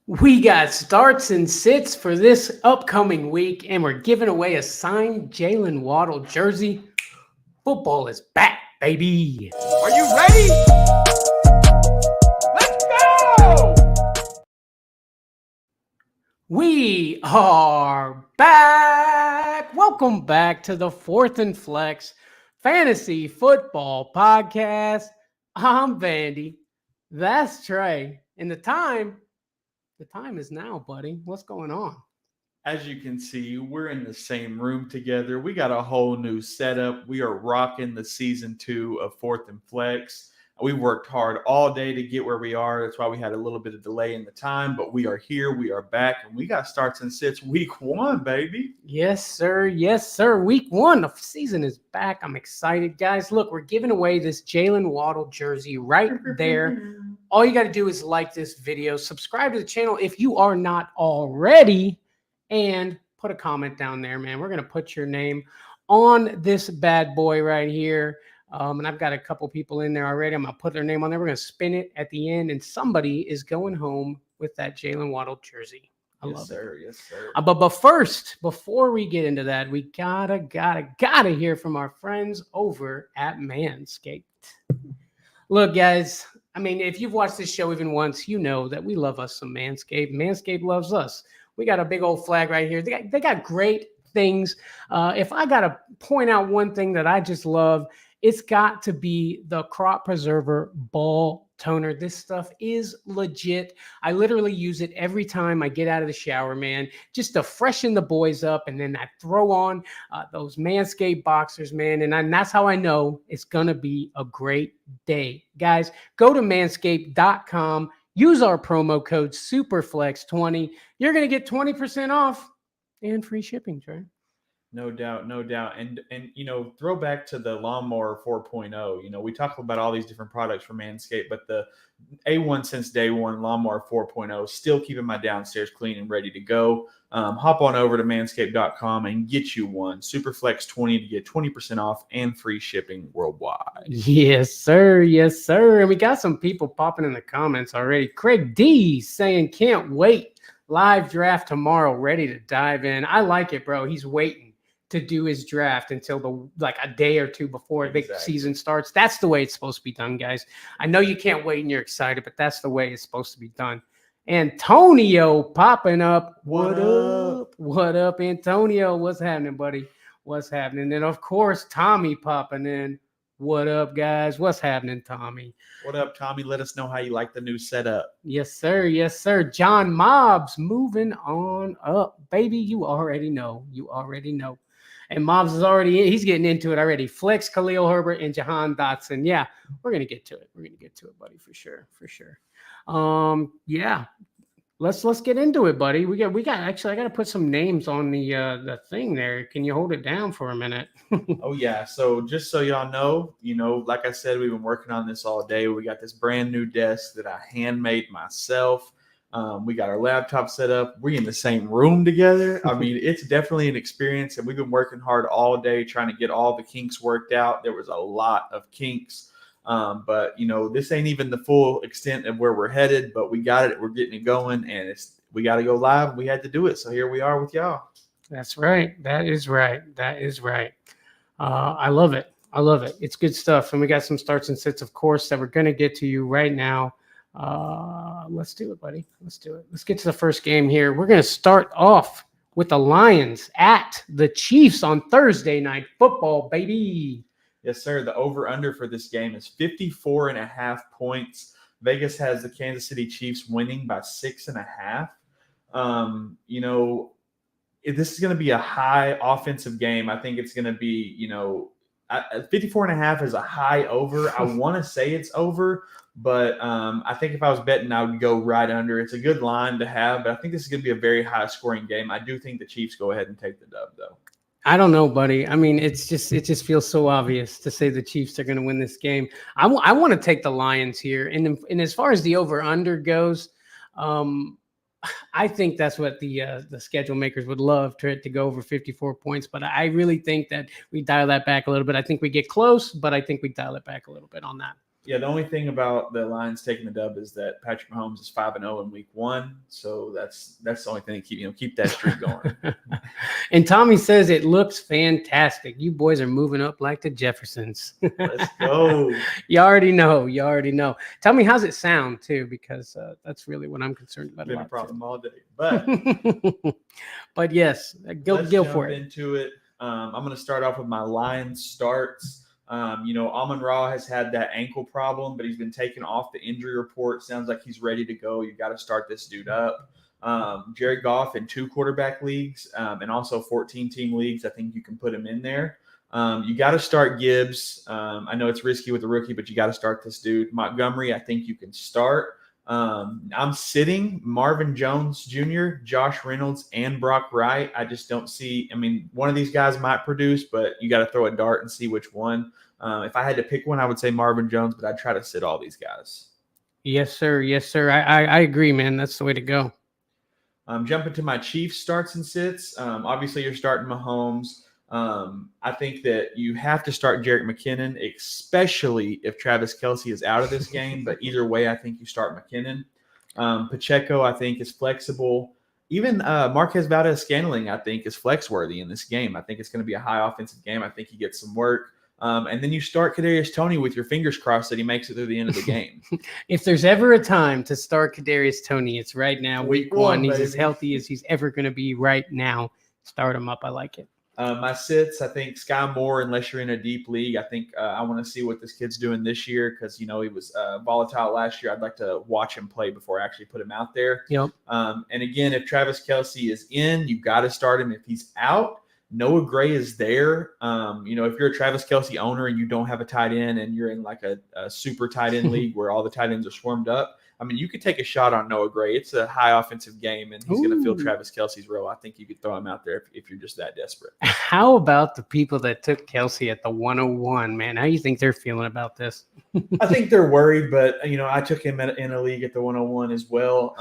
We got starts and sits for this upcoming week, and we're giving away a signed Jaylen Waddle jersey. Football is back, baby. Are you ready? Let's go! We are back. Welcome back to the Fourth and Flex Fantasy Football Podcast. I'm Vandy. That's Trey. And the time is now, buddy. What's going on? As you can see, we're in the same room together. We got a whole new setup. We are rocking the season 2 of Fourth and Flex. We worked hard all day to get where we are. That's why we had a little bit of delay in the time, but we are here. We are back, and we got starts and sits week 1, baby. Yes, sir. Yes, sir. Week 1. The season is back. I'm excited. Guys, look, we're giving away this Jaylen Waddle jersey right there. All you got to do is like this video, subscribe to the channel if you are not already, and put a comment down there, man. We're going to put your name on this bad boy right here. And I've got a couple people in there already. I'm going to put their name on there. We're going to spin it at the end, and somebody is going home with that Jaylen Waddle jersey. I love it. Yes, sir. But first, before we get into that, we gotta hear from our friends over at Manscaped. Look, guys, I mean, if you've watched this show even once, you know that we love us some Manscaped. Manscaped loves us. We got a big old flag right here. They got great things. If I got to point out one thing that I just love, it's got to be the Crop Preserver Ball Toner. This stuff is legit. I literally use it every time I get out of the shower, man, just to freshen the boys up. And then I throw on those Manscaped boxers, man. And that's how I know it's going to be a great day. Guys, go to manscaped.com. Use our promo code SUPERFLEX20. You're going to get 20% off and free shipping, Trey. No doubt. And you know, throw back to the Lawnmower 4.0. You know, we talk about all these different products from Manscaped, but the A1 since day one Lawnmower 4.0 still keeping my downstairs clean and ready to go. Hop on over to manscaped.com and get you one. SUPERFLEX20 to get 20% off and free shipping worldwide. Yes, sir. Yes, sir. And we got some people popping in the comments already. Craig D saying, can't wait. Live draft tomorrow, ready to dive in. I like it, bro. He's waiting to do his draft until a day or two before the big season starts. That's the way it's supposed to be done, guys. I know you can't wait and you're excited, but that's the way it's supposed to be done. Antonio popping up. What up? What up, Antonio? What's happening, buddy? What's happening? And of course, Tommy popping in. What up, guys? What's happening, Tommy? What up, Tommy? Let us know how you like the new setup. Yes, sir. Yes, sir. John Mobbs moving on up. Baby, you already know. You already know. And Mobbs is he's getting into it already. Flex, Khalil Herbert, and Jahan Dotson. Yeah, we're going to get to it. We're going to get to it, buddy, for sure. For sure. Yeah. Let's get into it, buddy. We got actually I got to put some names on the thing there. Can you hold it down for a minute? Oh yeah. So just so y'all know, like I said, we've been working on this all day. We got this brand new desk that I handmade myself. We got our laptop set up. We're in the same room together. I mean, it's definitely an experience, and we've been working hard all day trying to get all the kinks worked out. There was a lot of kinks. But this ain't even the full extent of where we're headed, but we got it. We're getting it going, and we got to go live. We had to do it. So here we are with y'all. That's right. That is right. That is right. I love it. I love it. It's good stuff. And we got some starts and sits, of course, that we're going to get to you right now. Let's do it, buddy. Let's do it. Let's get to the first game here. We're going to start off with the Lions at the Chiefs on Thursday Night Football, baby. Yes, sir. The over-under for this game is 54.5 points. Vegas has the Kansas City Chiefs winning by 6.5. This is going to be a high offensive game. I think it's going to be, 54.5 is a high over. I want to say it's over, but I think if I was betting, I would go right under. It's a good line to have, but I think this is going to be a very high-scoring game. I do think the Chiefs go ahead and take the dub, though. I don't know, buddy. I mean, it just feels so obvious to say the Chiefs are going to win this game. I want to take the Lions here. And as far as the over-under goes, I think that's what the schedule makers would love to go over 54 points. But I really think that we dial that back a little bit. I think we get close, but I think we dial it back a little bit on that. Yeah, the only thing about the Lions taking the dub is that Patrick Mahomes is 5-0 in week 1, so that's the only thing to keep that streak going. And Tommy says it looks fantastic. You boys are moving up like the Jeffersons. Let's go. You already know. You already know. Tell me, how's it sound too? Because that's really what I'm concerned about. Been a problem all day, but but yes, go for it. Into it. I'm going to start off with my Lions starts. Amon-Ra has had that ankle problem, but he's been taken off the injury report. Sounds like he's ready to go. You got to start this dude up. Jared Goff in 2 quarterback leagues and also 14-team leagues. I think you can put him in there. You got to start Gibbs. I know it's risky with a rookie, but you got to start this dude. Montgomery, I think you can start. I'm sitting Marvin Jones Jr., Josh Reynolds, and Brock Wright. I just don't see. I mean, one of these guys might produce, but you got to throw a dart and see which one. If I had to pick one, I would say Marvin Jones, but I'd try to sit all these guys. Yes, sir. Yes, sir. I agree, man. That's the way to go. Jumping to my Chiefs starts and sits. Obviously, you're starting Mahomes. I think that you have to start Jerick McKinnon, especially if Travis Kelce is out of this game. But either way, I think you start McKinnon. Pacheco, I think, is flexible. Even Marquez Valdez-Scantling, I think, is flex-worthy in this game. I think it's going to be a high offensive game. I think he gets some work. And then you start Kadarius Toney with your fingers crossed that he makes it through the end of the game. If there's ever a time to start Kadarius Toney, it's right now. Week 1, he's as healthy as he's ever going to be right now. Start him up. I like it. My sits, I think Sky Moore, unless you're in a deep league, I think I want to see what this kid's doing this year because, he was volatile last year. I'd like to watch him play before I actually put him out there. Yep. And again, if Travis Kelce is in, you've got to start him. If he's out, Noah Gray is there. If you're a Travis Kelce owner and you don't have a tight end and you're in like a super tight end league where all the tight ends are swarmed up, I mean, you could take a shot on Noah Gray. It's a high offensive game, and he's going to fill Travis Kelce's role. I think you could throw him out there if you're just that desperate. How about the people that took Kelce at the 101, man? How do you think they're feeling about this? I think they're worried, but, I took him in a league at the 101 as well.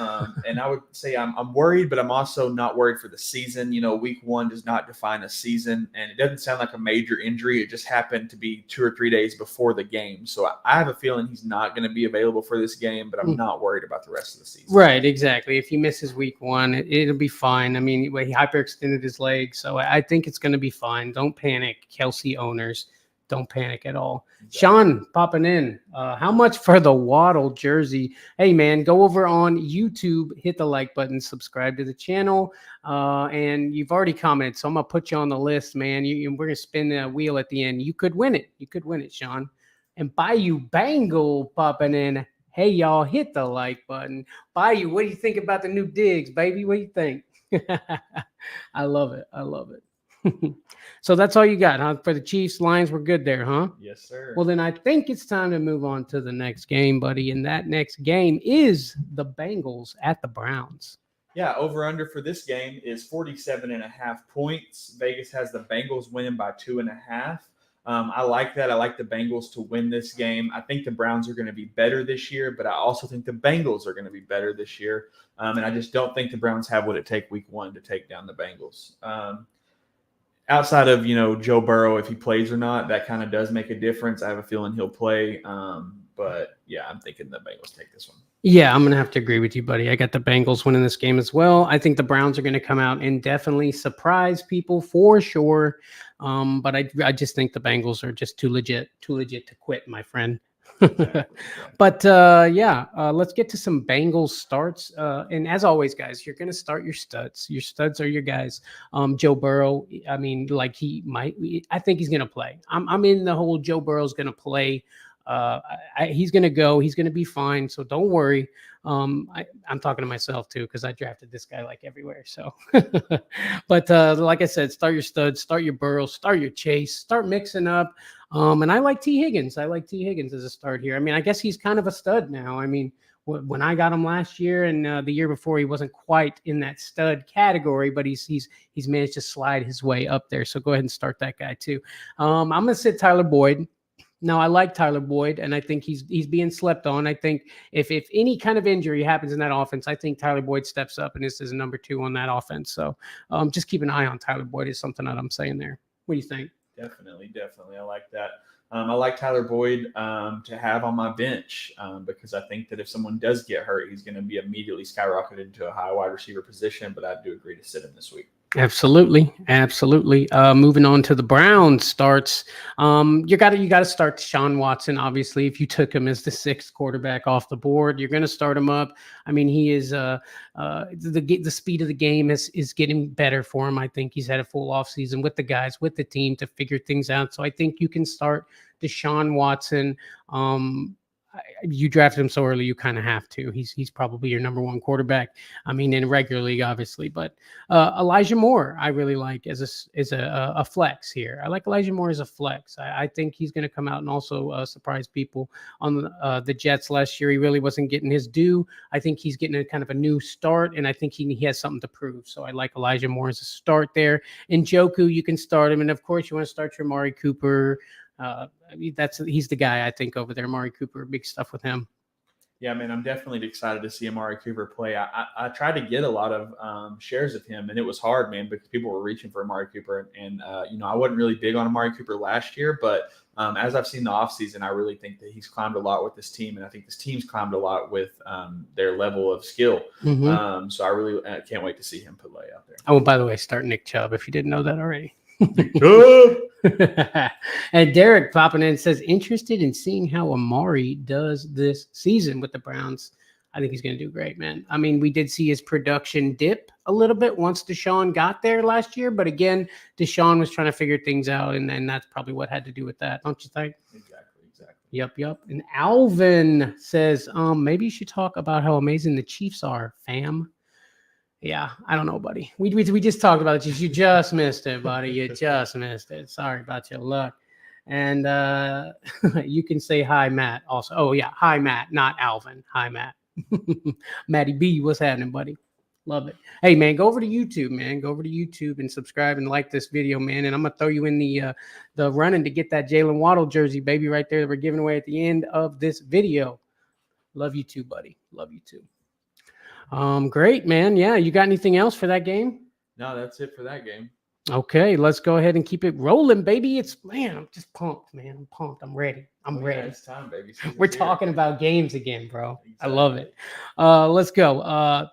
And I would say I'm worried, but I'm also not worried for the season. Week 1 does not define a season, and it doesn't sound like a major injury. It just happened to be 2 or 3 days before the game. So I have a feeling he's not going to be available for this game, but I'm not worried about the rest of the season. Right, exactly. If he misses week 1, it'll be fine. I mean, he hyperextended his leg, so I think it's going to be fine. Don't panic, Kelce owners. Don't panic at all. Exactly. Sean popping in. How much for the Waddle jersey? Hey, man, go over on YouTube, hit the like button, subscribe to the channel. And you've already commented, so I'm going to put you on the list, man. We're going to spin the wheel at the end. You could win it. You could win it, Sean. And Bayou Bangle popping in. Hey, y'all, hit the like button. Bayou, what do you think about the new digs, baby? What do you think? I love it. I love it. So that's all you got, huh? For the Chiefs, Lions, we're good there, huh? Yes, sir. Well, then I think it's time to move on to the next game, buddy. And that next game is the Bengals at the Browns. Yeah, over-under for this game is 47.5 points. Vegas has the Bengals winning by 2.5. I like that. I like the Bengals to win this game. I think the Browns are going to be better this year, but I also think the Bengals are going to be better this year. And I just don't think the Browns have what it takes week 1 to take down the Bengals. Outside of, Joe Burrow, if he plays or not, that kind of does make a difference. I have a feeling he'll play. But, yeah, I'm thinking the Bengals take this one. Yeah, I'm going to have to agree with you, buddy. I got the Bengals winning this game as well. I think the Browns are going to come out and definitely surprise people for sure. But I just think the Bengals are just too legit to quit, my friend. Exactly. But let's get to some Bengals starts. And as always, guys, you're going to start your studs. Your studs are your guys. Joe Burrow, I mean, like I think he's going to play. I'm in the whole Joe Burrow's going to play. He's going to go. He's going to be fine. So don't worry. I'm talking to myself too because I drafted this guy like everywhere. So, but like I said, start your studs, start your Burrow, start your Chase, start mixing up. And I like T. Higgins. I like T. Higgins as a start here. I mean, I guess he's kind of a stud now. I mean, when I got him last year and the year before, he wasn't quite in that stud category, but he's managed to slide his way up there. So go ahead and start that guy too. I'm going to sit Tyler Boyd. Now, I like Tyler Boyd, and I think he's being slept on. I think if any kind of injury happens in that offense, I think Tyler Boyd steps up and this is number 2 on that offense. So just keep an eye on Tyler Boyd is something that I'm saying there. What do you think? Definitely. I like that. I like Tyler Boyd to have on my bench because I think that if someone does get hurt, he's going to be immediately skyrocketed into a high wide receiver position. But I do agree to sit him this week. Absolutely. Moving on to the Browns starts. You got to start Deshaun Watson. Obviously, if you took him as the 6th quarterback off the board, you're going to start him up. I mean, he is the speed of the game is getting better for him. I think he's had a full offseason with the guys, with the team to figure things out. So I think you can start Deshaun Watson. You drafted him so early, you kind of have to. He's probably your number 1 quarterback. I mean, in a regular league, obviously, but Elijah Moore, I really like as a flex here. I like Elijah Moore as a flex. I think he's going to come out and also surprise people. On the Jets last year, he really wasn't getting his due. I think he's getting a kind of a new start, and I think he has something to prove. So I like Elijah Moore as a start there. In Njoku, you can start him, and of course, you want to start your Amari Cooper. He's the guy, I think, over there. Amari Cooper, big stuff with him. Yeah, man, I'm definitely excited to see Amari Cooper play. I tried to get a lot of shares of him, and it was hard, man, because people were reaching for Amari Cooper. And I wasn't really big on Amari Cooper last year, but as I've seen the offseason, I really think that he's climbed a lot with this team, and I think this team's climbed a lot with their level of skill. Mm-hmm. So I really can't wait to see him play out there. Oh, by the way, start Nick Chubb if you didn't know that already. And Derek popping in says, interested in seeing how Amari does this season with the Browns. I think he's going to do great, man. I mean, we did see his production dip a little bit once Deshaun got there last year. But again, Deshaun was trying to figure things out. And that's probably what had to do with that. Don't you think? Exactly. Yep. And Alvin says, maybe you should talk about how amazing the Chiefs are, fam. Yeah, I don't know, buddy. We just talked about it. You just missed it, buddy. You just missed it. Sorry about your luck. And you can say hi, Matt, also. Oh, yeah. Hi, Matt, not Alvin. Hi, Matt. Matty B, what's happening, buddy? Love it. Hey, man, go over to YouTube, man. Go over to YouTube and subscribe and like this video, man. And I'm going to throw you in the running to get that Jaylen Waddle jersey, baby, right there that we're giving away at the end of this video. Love you too, buddy. Love you too. Great, man. Yeah, you got anything else for that game? No, that's it for that game. Okay, let's go ahead and keep it rolling, baby. I'm just pumped, man. I'm pumped. I'm ready. I'm ready. Yeah, it's time, baby. We're talking about games again, bro. Exactly. I love it. Let's go.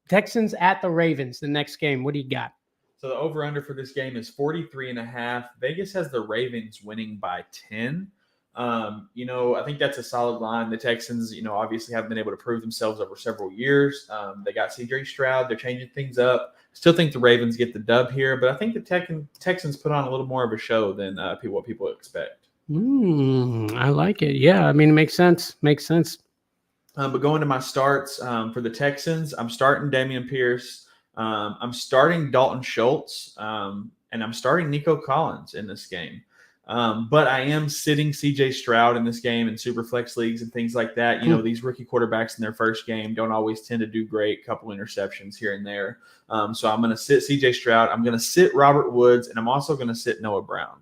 Texans at the Ravens, the next game. What do you got? So the over-under for this game is 43.5. Vegas has the Ravens winning by 10. I think that's a solid line. The Texans, obviously haven't been able to prove themselves over several years. They got CJ Stroud. They're changing things up. Still think the Ravens get the dub here, but I think the Texans put on a little more of a show than what people expect. I like it. Yeah, I mean, it makes sense. But going to my starts for the Texans, I'm starting Dameon Pierce. I'm starting Dalton Schultz, and I'm starting Nico Collins in this game. But I am sitting CJ Stroud in this game in Superflex leagues and things like that. These rookie quarterbacks in their first game don't always tend to do great, couple interceptions here and there. So I'm going to sit CJ Stroud. I'm going to sit Robert Woods, and I'm also going to sit Noah Brown.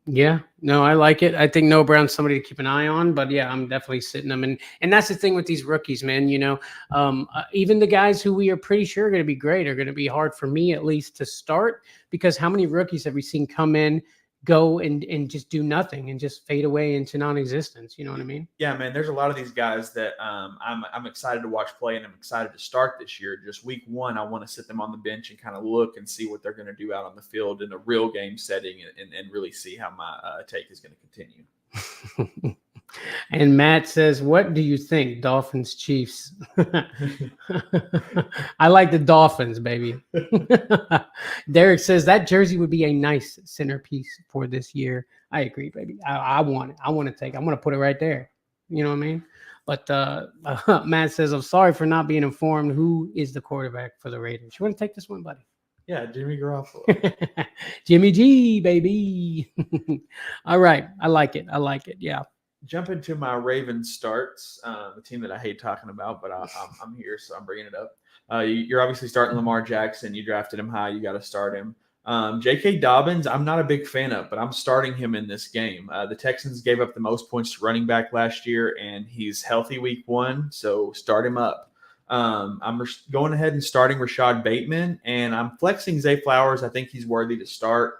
Yeah, no, I like it. I think Noah Brown's somebody to keep an eye on, but yeah, I'm definitely sitting them. And that's the thing with these rookies, man. Even the guys who we are pretty sure are going to be great are going to be hard for me at least to start, because how many rookies have we seen come in, go and just do nothing and just fade away into non-existence? You know what I mean? Yeah, man, there's a lot of these guys that I'm excited to watch play, and I'm excited to start this year. Just week one, I want to sit them on the bench and kind of look and see what they're going to do out on the field in a real game setting, and really see how my take is going to continue. And Matt says, what do you think, Dolphins, Chiefs? I like the Dolphins, baby. Derek says that jersey would be a nice centerpiece for this year. I agree, baby. I want it. I'm going to put it right there. You know what I mean? But Matt says, I'm sorry for not being informed. Who is the quarterback for the Raiders? You want to take this one, buddy? Yeah, Jimmy Garoppolo. Jimmy G, baby. All right. I like it. Yeah. Jump into my Ravens starts, the team that I hate talking about, but I'm here, so I'm bringing it up. You're obviously starting Lamar Jackson. You drafted him high. You got to start him. J.K. Dobbins, I'm not a big fan of, but I'm starting him in this game. The Texans gave up the most points to running back last year, and he's healthy week one, so start him up. I'm going ahead and starting Rashad Bateman, and I'm flexing Zay Flowers. I think he's worthy to start.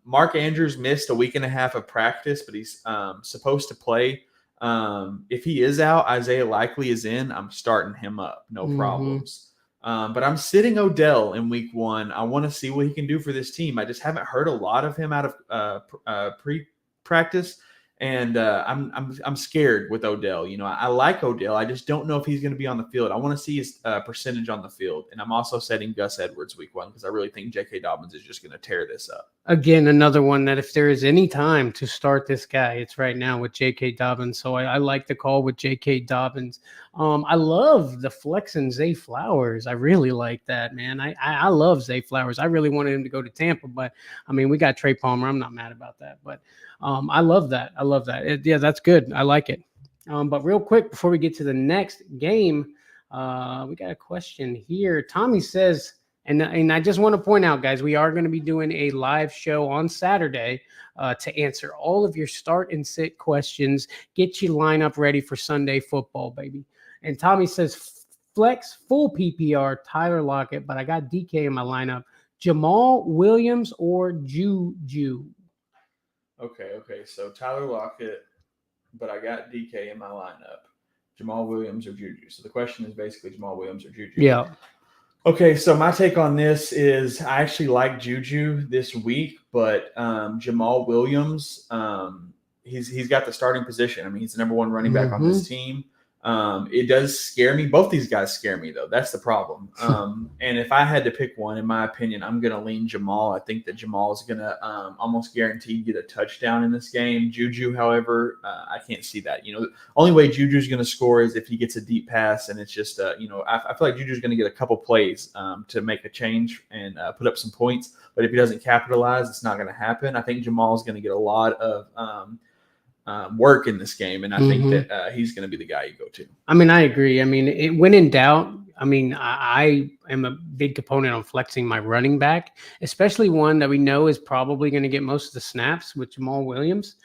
Mark Andrews missed a week and a half of practice, but he's supposed to play. If he is out, Isaiah Likely is in. I'm starting him up, no problems. But I'm sitting Odell in week 1. I want to see what he can do for this team. I just haven't heard a lot of him out of pre-practice. And I'm scared with Odell. I like Odell. I just don't know if he's going to be on the field. I want to see his percentage on the field. And I'm also setting Gus Edwards week 1 because I really think J.K. Dobbins is just going to tear this up. Again, another one that if there is any time to start this guy, it's right now with J.K. Dobbins. So I like the call with J.K. Dobbins. I love the flex and Zay Flowers. I really like that, man. I love Zay Flowers. I really wanted him to go to Tampa, but I mean, we got Trey Palmer. I'm not mad about that, but I love that. I love that. Yeah, that's good. I like it. But real quick, before we get to the next game, we got a question here. Tommy says, and I just want to point out, guys, we are going to be doing a live show on Saturday to answer all of your start and sit questions, get you lineup ready for Sunday football, baby. And Tommy says, flex full PPR, Tyler Lockett, but I got DK in my lineup. Jamal Williams or Juju? Okay. So Tyler Lockett, but I got DK in my lineup. Jamal Williams or Juju. So the question is basically Jamal Williams or Juju. Yeah. Okay, so my take on this is I actually like Juju this week, but Jamal Williams, he's got the starting position. I mean, he's the number 1 running back on this team. It does scare me. Both these guys scare me, though. That's the problem. And if I had to pick one, in my opinion, I'm going to lean Jamal. I think that Jamal is going to almost guaranteed get a touchdown in this game. Juju, however, I can't see that. The only way Juju's going to score is if he gets a deep pass, and it's just, I feel like Juju's going to get a couple plays to make a change and put up some points. But if he doesn't capitalize, it's not going to happen. I think Jamal is going to get a lot of work in this game, and I think that he's going to be the guy you go to. I mean, I agree. I mean, when in doubt, I mean, I am a big component on flexing my running back, especially one that we know is probably going to get most of the snaps with Jamal Williams.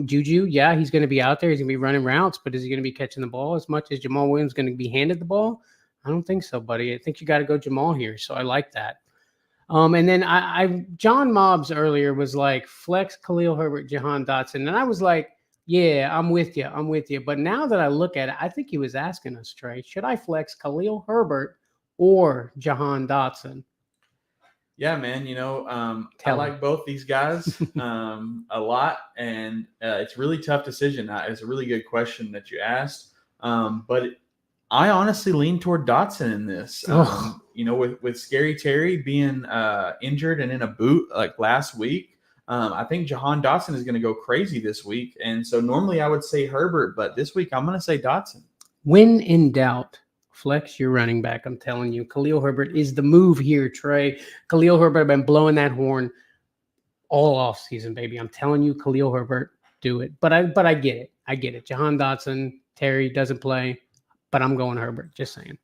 Juju, yeah, he's going to be out there. He's going to be running routes, but is he going to be catching the ball as much as Jamal Williams going to be handed the ball? I don't think so, buddy. I think you got to go Jamal here, so I like that. And then John Mobbs earlier was like, flex Khalil Herbert, Jahan Dotson. And I was like, yeah, I'm with you. But now that I look at it, I think he was asking us, Trey, should I flex Khalil Herbert or Jahan Dotson? Yeah, man. I like both these guys a lot. And it's a really tough decision. It's a really good question that you asked. But I honestly lean toward Dotson in this. With Scary Terry being injured and in a boot like last week, I think Jahan Dotson is going to go crazy this week. And so normally I would say Herbert, but this week I'm going to say Dotson. When in doubt, flex your running back. I'm telling you, Khalil Herbert is the move here, Trey. Khalil Herbert, I've been blowing that horn all off season, baby. I'm telling you, Khalil Herbert, do it. But I get it. I get it. Jahan Dotson, Terry doesn't play. But I'm going Herbert. Just saying.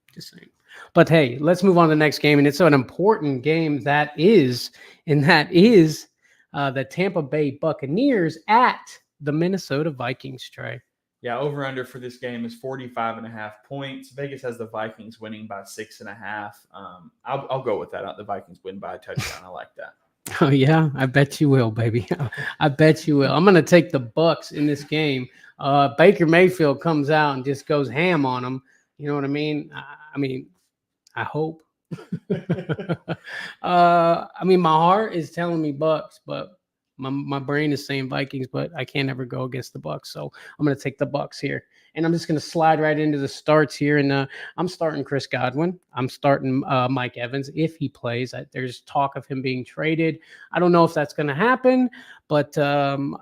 But hey, let's move on to the next game. And it's an important game that is the Tampa Bay Buccaneers at the Minnesota Vikings, Trey. Yeah, over-under for this game is 45.5 points. Vegas has the Vikings winning by 6.5. I'll go with that. The Vikings win by a touchdown. I like that. Oh, yeah? I bet you will, baby. I bet you will. I'm going to take the Bucs in this game. Baker Mayfield comes out and just goes ham on them. You know what I mean? I hope. My heart is telling me Bucs, but my brain is saying Vikings, but I can't ever go against the Bucs. So I'm going to take the Bucs here. And I'm just going to slide right into the starts here. And I'm starting Chris Godwin. I'm starting Mike Evans if he plays. There's talk of him being traded. I don't know if that's going to happen, but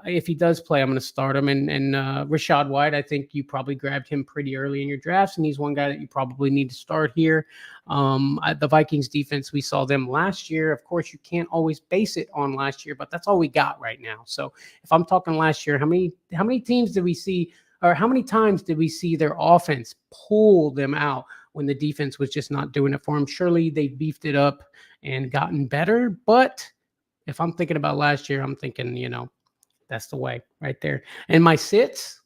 if he does play, I'm going to start him. And Rashad White, I think you probably grabbed him pretty early in your drafts, and he's one guy that you probably need to start here. The Vikings defense, we saw them last year. Of course, you can't always base it on last year, but that's all we got right now. So if I'm talking last year, how many teams did we see? Or how many times did we see their offense pull them out when the defense was just not doing it for them? Surely they beefed it up and gotten better. But if I'm thinking about last year, I'm thinking, that's the way right there. And my sits,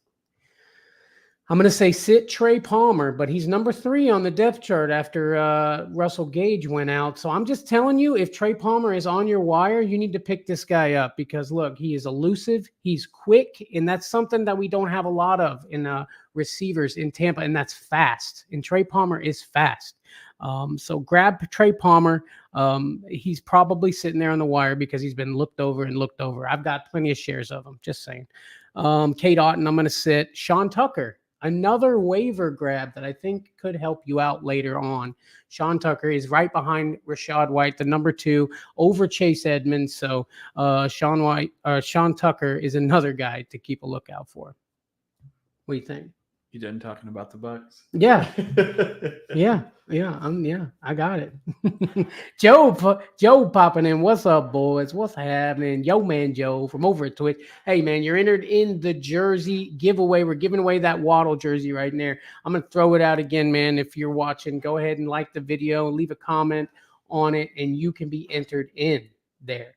I'm going to say sit Trey Palmer, but he's number 3 on the depth chart after Russell Gage went out. So I'm just telling you, if Trey Palmer is on your wire, you need to pick this guy up because, look, he is elusive. He's quick, and that's something that we don't have a lot of in receivers in Tampa, and that's fast. And Trey Palmer is fast. So grab Trey Palmer. He's probably sitting there on the wire because he's been looked over and looked over. I've got plenty of shares of him, just saying. Kate Otten, I'm going to sit. Sean Tucker. Another waiver grab that I think could help you out later on. Sean Tucker is right behind Rachaad White, the number 2, over Chase Edmonds. So Sean Tucker is another guy to keep a lookout for. What do you think? You done talking about the Bucks? Yeah. I got it. Joe popping in. What's up, boys? What's happening? Yo, man, Joe from over at Twitch. Hey, man, you're entered in the jersey giveaway. We're giving away that Waddle jersey right there. I'm going to throw it out again, man. If you're watching, go ahead and like the video, leave a comment on it, and you can be entered in there.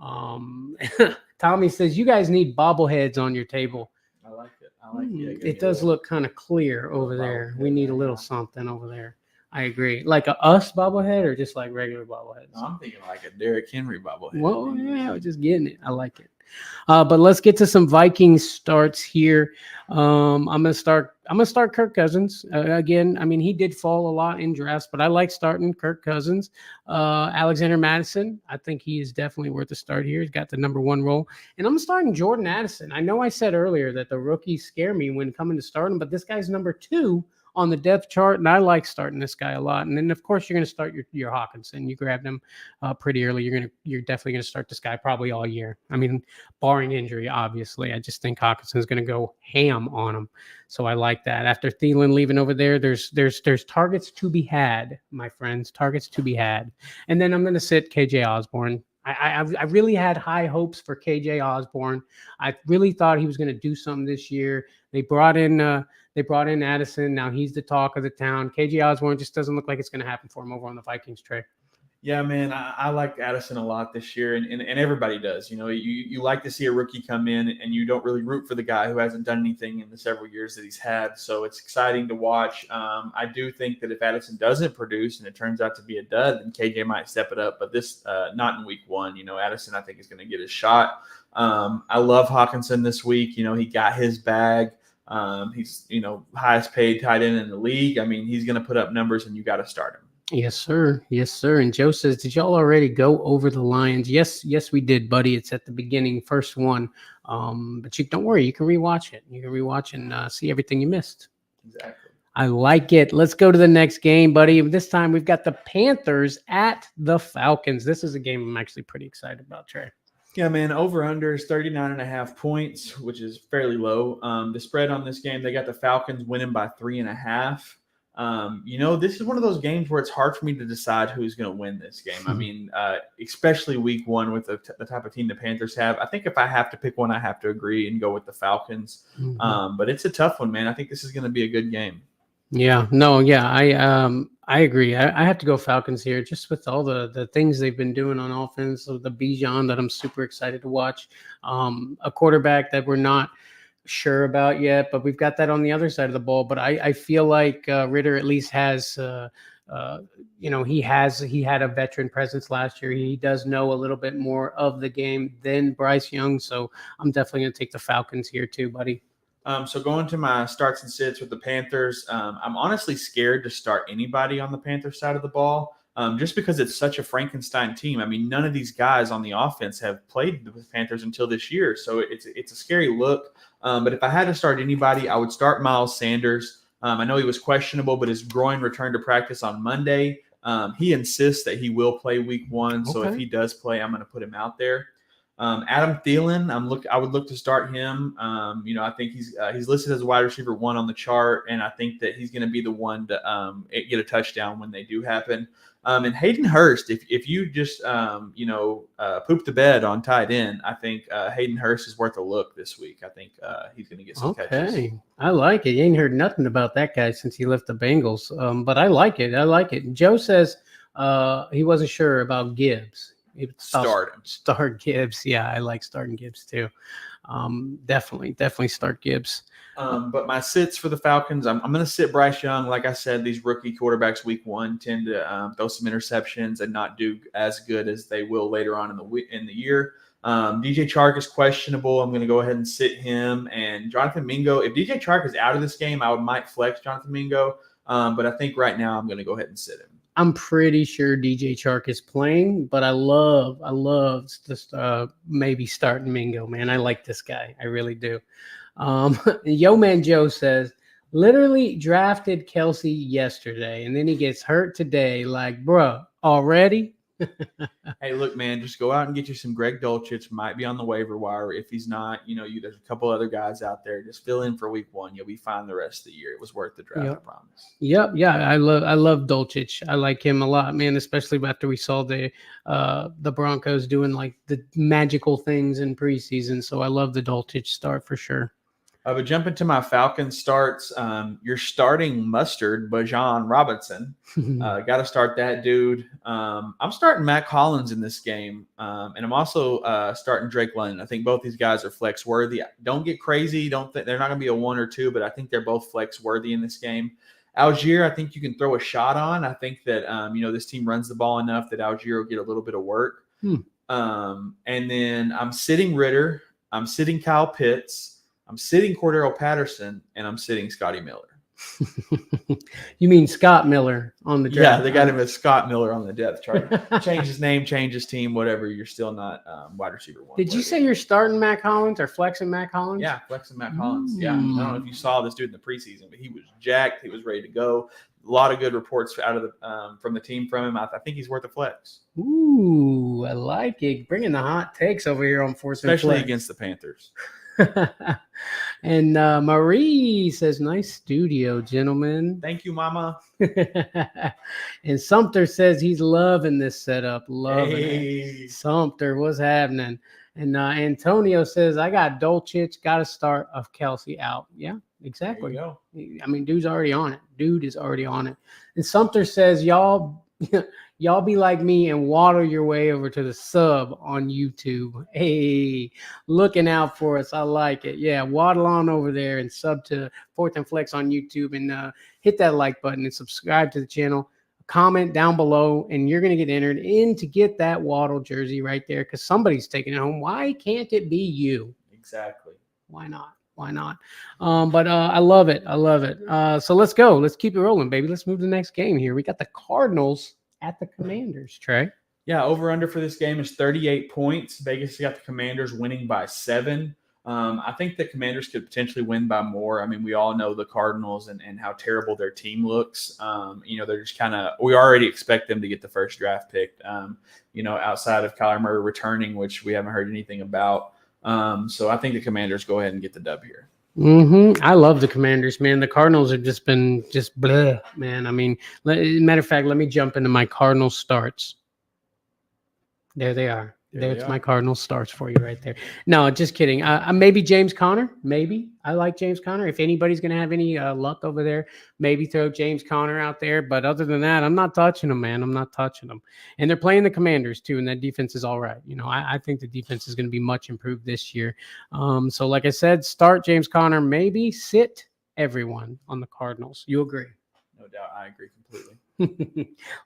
Tommy says, you guys need bobbleheads on your table. I like it. I like it. It does look kind of clear over there. We need a little something over there. I agree. Like a us bobblehead or just like regular bobbleheads? No, I'm thinking like a Derrick Henry bobblehead. Well, yeah, I was just getting it. I like it. But let's get to some Vikings starts here. I'm gonna start Kirk Cousins again. I mean, he did fall a lot in drafts, but I like starting Kirk Cousins. Alexander Mattison, I think he is definitely worth a start here. He's got the number 1 role, and I'm starting Jordan Addison. I know I said earlier that the rookies scare me when coming to start him, but this guy's number 2 on the depth chart, and I like starting this guy a lot. And then, of course, you're going to start your Hawkinson. You grabbed him pretty early. You're definitely going to start this guy probably all year. I mean, barring injury, obviously. I just think Hawkinson's going to go ham on him. So I like that. After Thielen leaving over there, there's targets to be had, my friends. Targets to be had. And then I'm going to sit KJ Osborne. I really had high hopes for KJ Osborne. I really thought he was going to do something this year. They brought in Addison. Now he's the talk of the town. KJ Osborne just doesn't look like it's going to happen for him over on the Vikings, Trey. Yeah, man, I like Addison a lot this year, and everybody does. You know, you like to see a rookie come in, and you don't really root for the guy who hasn't done anything in the several years that he's had. So it's exciting to watch. I do think that if Addison doesn't produce and it turns out to be a dud, then KJ might step it up. But this, not in week 1. You know, Addison, I think, is going to get his shot. I love Hawkinson this week. You know, he got his bag. He's, highest paid tight end in the league. I mean, he's going to put up numbers, and you got to start him. Yes, sir. Yes, sir. And Joe says, did y'all already go over the Lions? Yes, we did, buddy. It's at the beginning, first one. But you don't worry, you can rewatch it. You can rewatch and see everything you missed. Exactly. I like it. Let's go to the next game, buddy. This time we've got the Panthers at the Falcons. This is a game I'm actually pretty excited about, Trey. Yeah, man, over-under is 39.5 points, which is fairly low. The spread on this game, they got the Falcons winning by 3.5. This is one of those games where it's hard for me to decide who's going to win this game. I mean, especially week 1 with the type of team the Panthers have. I think if I have to pick one, I have to agree and go with the Falcons. But it's a tough one, man. I think this is going to be a good game. Yeah, no, yeah, I agree. I have to go Falcons here, just with all the things they've been doing on offense. So the Bijan that I'm super excited to watch, a quarterback that we're not sure about yet, but we've got that on the other side of the ball. But I feel like Ritter at least has, he had a veteran presence last year. He does know a little bit more of the game than Bryce Young. So I'm definitely going to take the Falcons here too, buddy. So going to my starts and sits with the Panthers, I'm honestly scared to start anybody on the Panthers side of the ball, just because it's such a Frankenstein team. I mean, none of these guys on the offense have played with the Panthers until this year, so it's a scary look. But if I had to start anybody, I would start Miles Sanders. I know he was questionable, but his groin returned to practice on Monday. He insists that he will play week 1, so if he does play, I'm going to put him out there. Adam Thielen, I would look to start him. I think he's listed as a wide receiver 1 on the chart, and I think that he's going to be the one to get a touchdown when they do happen. And Hayden Hurst, if you just poop the bed on tight end, I think Hayden Hurst is worth a look this week. I think he's going to get some catches. Okay, I like it. You ain't heard nothing about that guy since he left the Bengals, but I like it. I like it. Joe says he wasn't sure about Gibbs. Start Gibbs. Yeah, I like starting Gibbs too. Definitely start Gibbs. But my sits for the Falcons, I'm going to sit Bryce Young. Like I said, these rookie quarterbacks week one tend to throw some interceptions and not do as good as they will later on in the year. DJ Chark is questionable. I'm going to go ahead and sit him. And Jonathan Mingo, if DJ Chark is out of this game, I might flex Jonathan Mingo. But I think right now I'm going to go ahead and sit him. I'm pretty sure DJ Chark is playing, but I love just maybe starting Mingo, man. I like this guy. I really do. Yo Man Joe says, literally drafted Kelsey yesterday, and then he gets hurt today. Like, bruh, already? Hey, look, man, just go out and get you some Greg Dulcich. Might be on the waiver wire. If he's not, there's a couple other guys out there. Just fill in for week one. You'll be fine the rest of the year. It was worth the draft, I promise. Yep, yeah, I love Dulcich. I like him a lot, man. Especially after we saw the Broncos doing like the magical things in preseason. So I love the Dulcich start for sure. But jumping to my Falcons starts, you're starting Mustard, Bajan Robinson. Got to start that dude. I'm starting Matt Collins in this game, and I'm also starting Drake London. I think both these guys are flex worthy. Don't get crazy. Don't think they're not going to be a 1 or 2, but I think they're both flex worthy in this game. Algier, I think you can throw a shot on. I think that this team runs the ball enough that Algier will get a little bit of work. And then I'm sitting Ritter. I'm sitting Kyle Pitts. I'm sitting Cordero Patterson, and I'm sitting Scotty Miller. You mean Scott Miller on the draft? Yeah, they got him as Scott Miller on the depth chart. Change his name, change his team, whatever. You're still not wide receiver 1. Did you say you're starting Matt Collins or flexing Matt Collins? Yeah, flexing Matt Collins. Yeah, I don't know if you saw this dude in the preseason, but he was jacked. He was ready to go. A lot of good reports out of from the team from him. I think he's worth a flex. Ooh, I like it. Bringing the hot takes over here on Force, especially against the Panthers. And Marie says, nice studio, gentlemen. Thank you, mama. And Sumter says he's loving this setup. Loving it. Sumter, what's happening? And Antonio says, I got Dulcich, got to start of Kelsey out. Yeah, exactly. There you go. I mean, dude's already on it. Dude is already on it. And Sumter says, y'all be like me and waddle your way over to the sub on YouTube. Hey, looking out for us. I like it. Yeah, waddle on over there and sub to Fourth and Flex on YouTube and hit that like button and subscribe to the channel. Comment down below, and you're going to get entered in to get that Waddle jersey right there because somebody's taking it home. Why can't it be you? Exactly. Why not? Why not? But I love it. I love it. So let's go. Let's keep it rolling, baby. Let's move to the next game here. We got the Cardinals at the Commanders, Trey. Yeah, over-under for this game is 38 points. Vegas got the Commanders winning by 7. I think the Commanders could potentially win by more. I mean, we all know the Cardinals and how terrible their team looks. They're just we already expect them to get the first draft pick, outside of Kyler Murray returning, which we haven't heard anything about. So I think the Commanders go ahead and get the dub here. I love the Commanders, man. The Cardinals have just been bleh, man. I mean, matter of fact, let me jump into my Cardinals starts. There they are. There's my Cardinals starts for you right there. No, just kidding. Maybe James Conner. Maybe. I like James Conner. If anybody's going to have any luck over there, maybe throw James Conner out there. But other than that, I'm not touching them, man. I'm not touching them. And they're playing the Commanders, too, and that defense is all right. I think the defense is going to be much improved this year. So, like I said, start James Conner. Maybe sit everyone on the Cardinals. You agree? No doubt. I agree completely.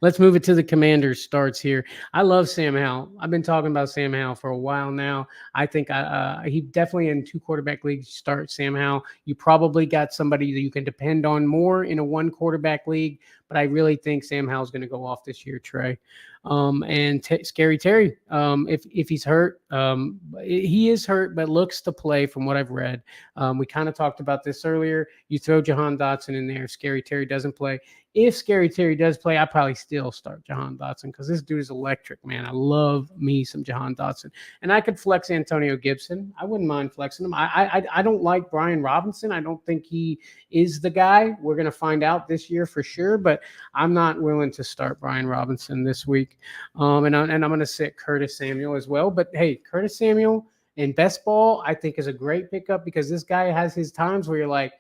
Let's move it to the Commanders starts here. I love Sam Howell. I've been talking about Sam Howell for a while now. I think he definitely in 2 quarterback leagues start Sam Howell. You probably got somebody that you can depend on more in a 1 quarterback league, but I really think Sam Howell's going to go off this year, Trey. And Scary Terry, if he's hurt, he is hurt, but looks to play from what I've read. We kind of talked about this earlier. You throw Jahan Dotson in there if Scary Terry doesn't play. If Scary Terry does play, I probably still start Jahan Dotson because this dude is electric, man. I love me some Jahan Dotson. And I could flex Antonio Gibson. I wouldn't mind flexing him. I don't like Brian Robinson. I don't think he is the guy. We're going to find out this year for sure, but I'm not willing to start Brian Robinson this week. And I'm going to sit Curtis Samuel as well. But, hey, Curtis Samuel in best ball I think is a great pickup because this guy has his times where you're like,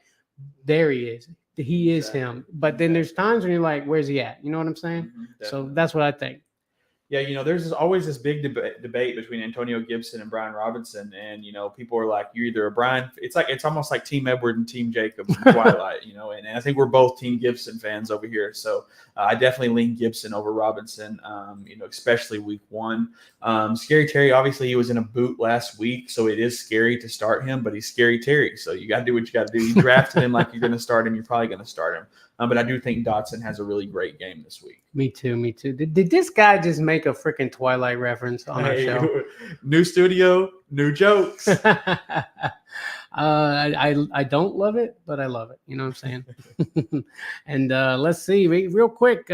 there he is. He is him. But then there's times when you're like, where's he at? You know what I'm saying? So that's what I think. Yeah, there's always this big debate between Antonio Gibson and Brian Robinson, and people are like, you're either a Brian. It's almost like Team Edward and Team Jacob from Twilight, and I think we're both Team Gibson fans over here. So I definitely lean Gibson over Robinson, especially week 1. Scary Terry, obviously he was in a boot last week, so it is scary to start him, but he's Scary Terry, so you got to do what you got to do. You drafted him like you're going to start him, you're probably going to start him. But I do think Dotson has a really great game this week. Me too. Did this guy just make a freaking Twilight reference on our show? New studio, new jokes. I don't love it, but I love it. You know what I'm saying? And let's see, real quick.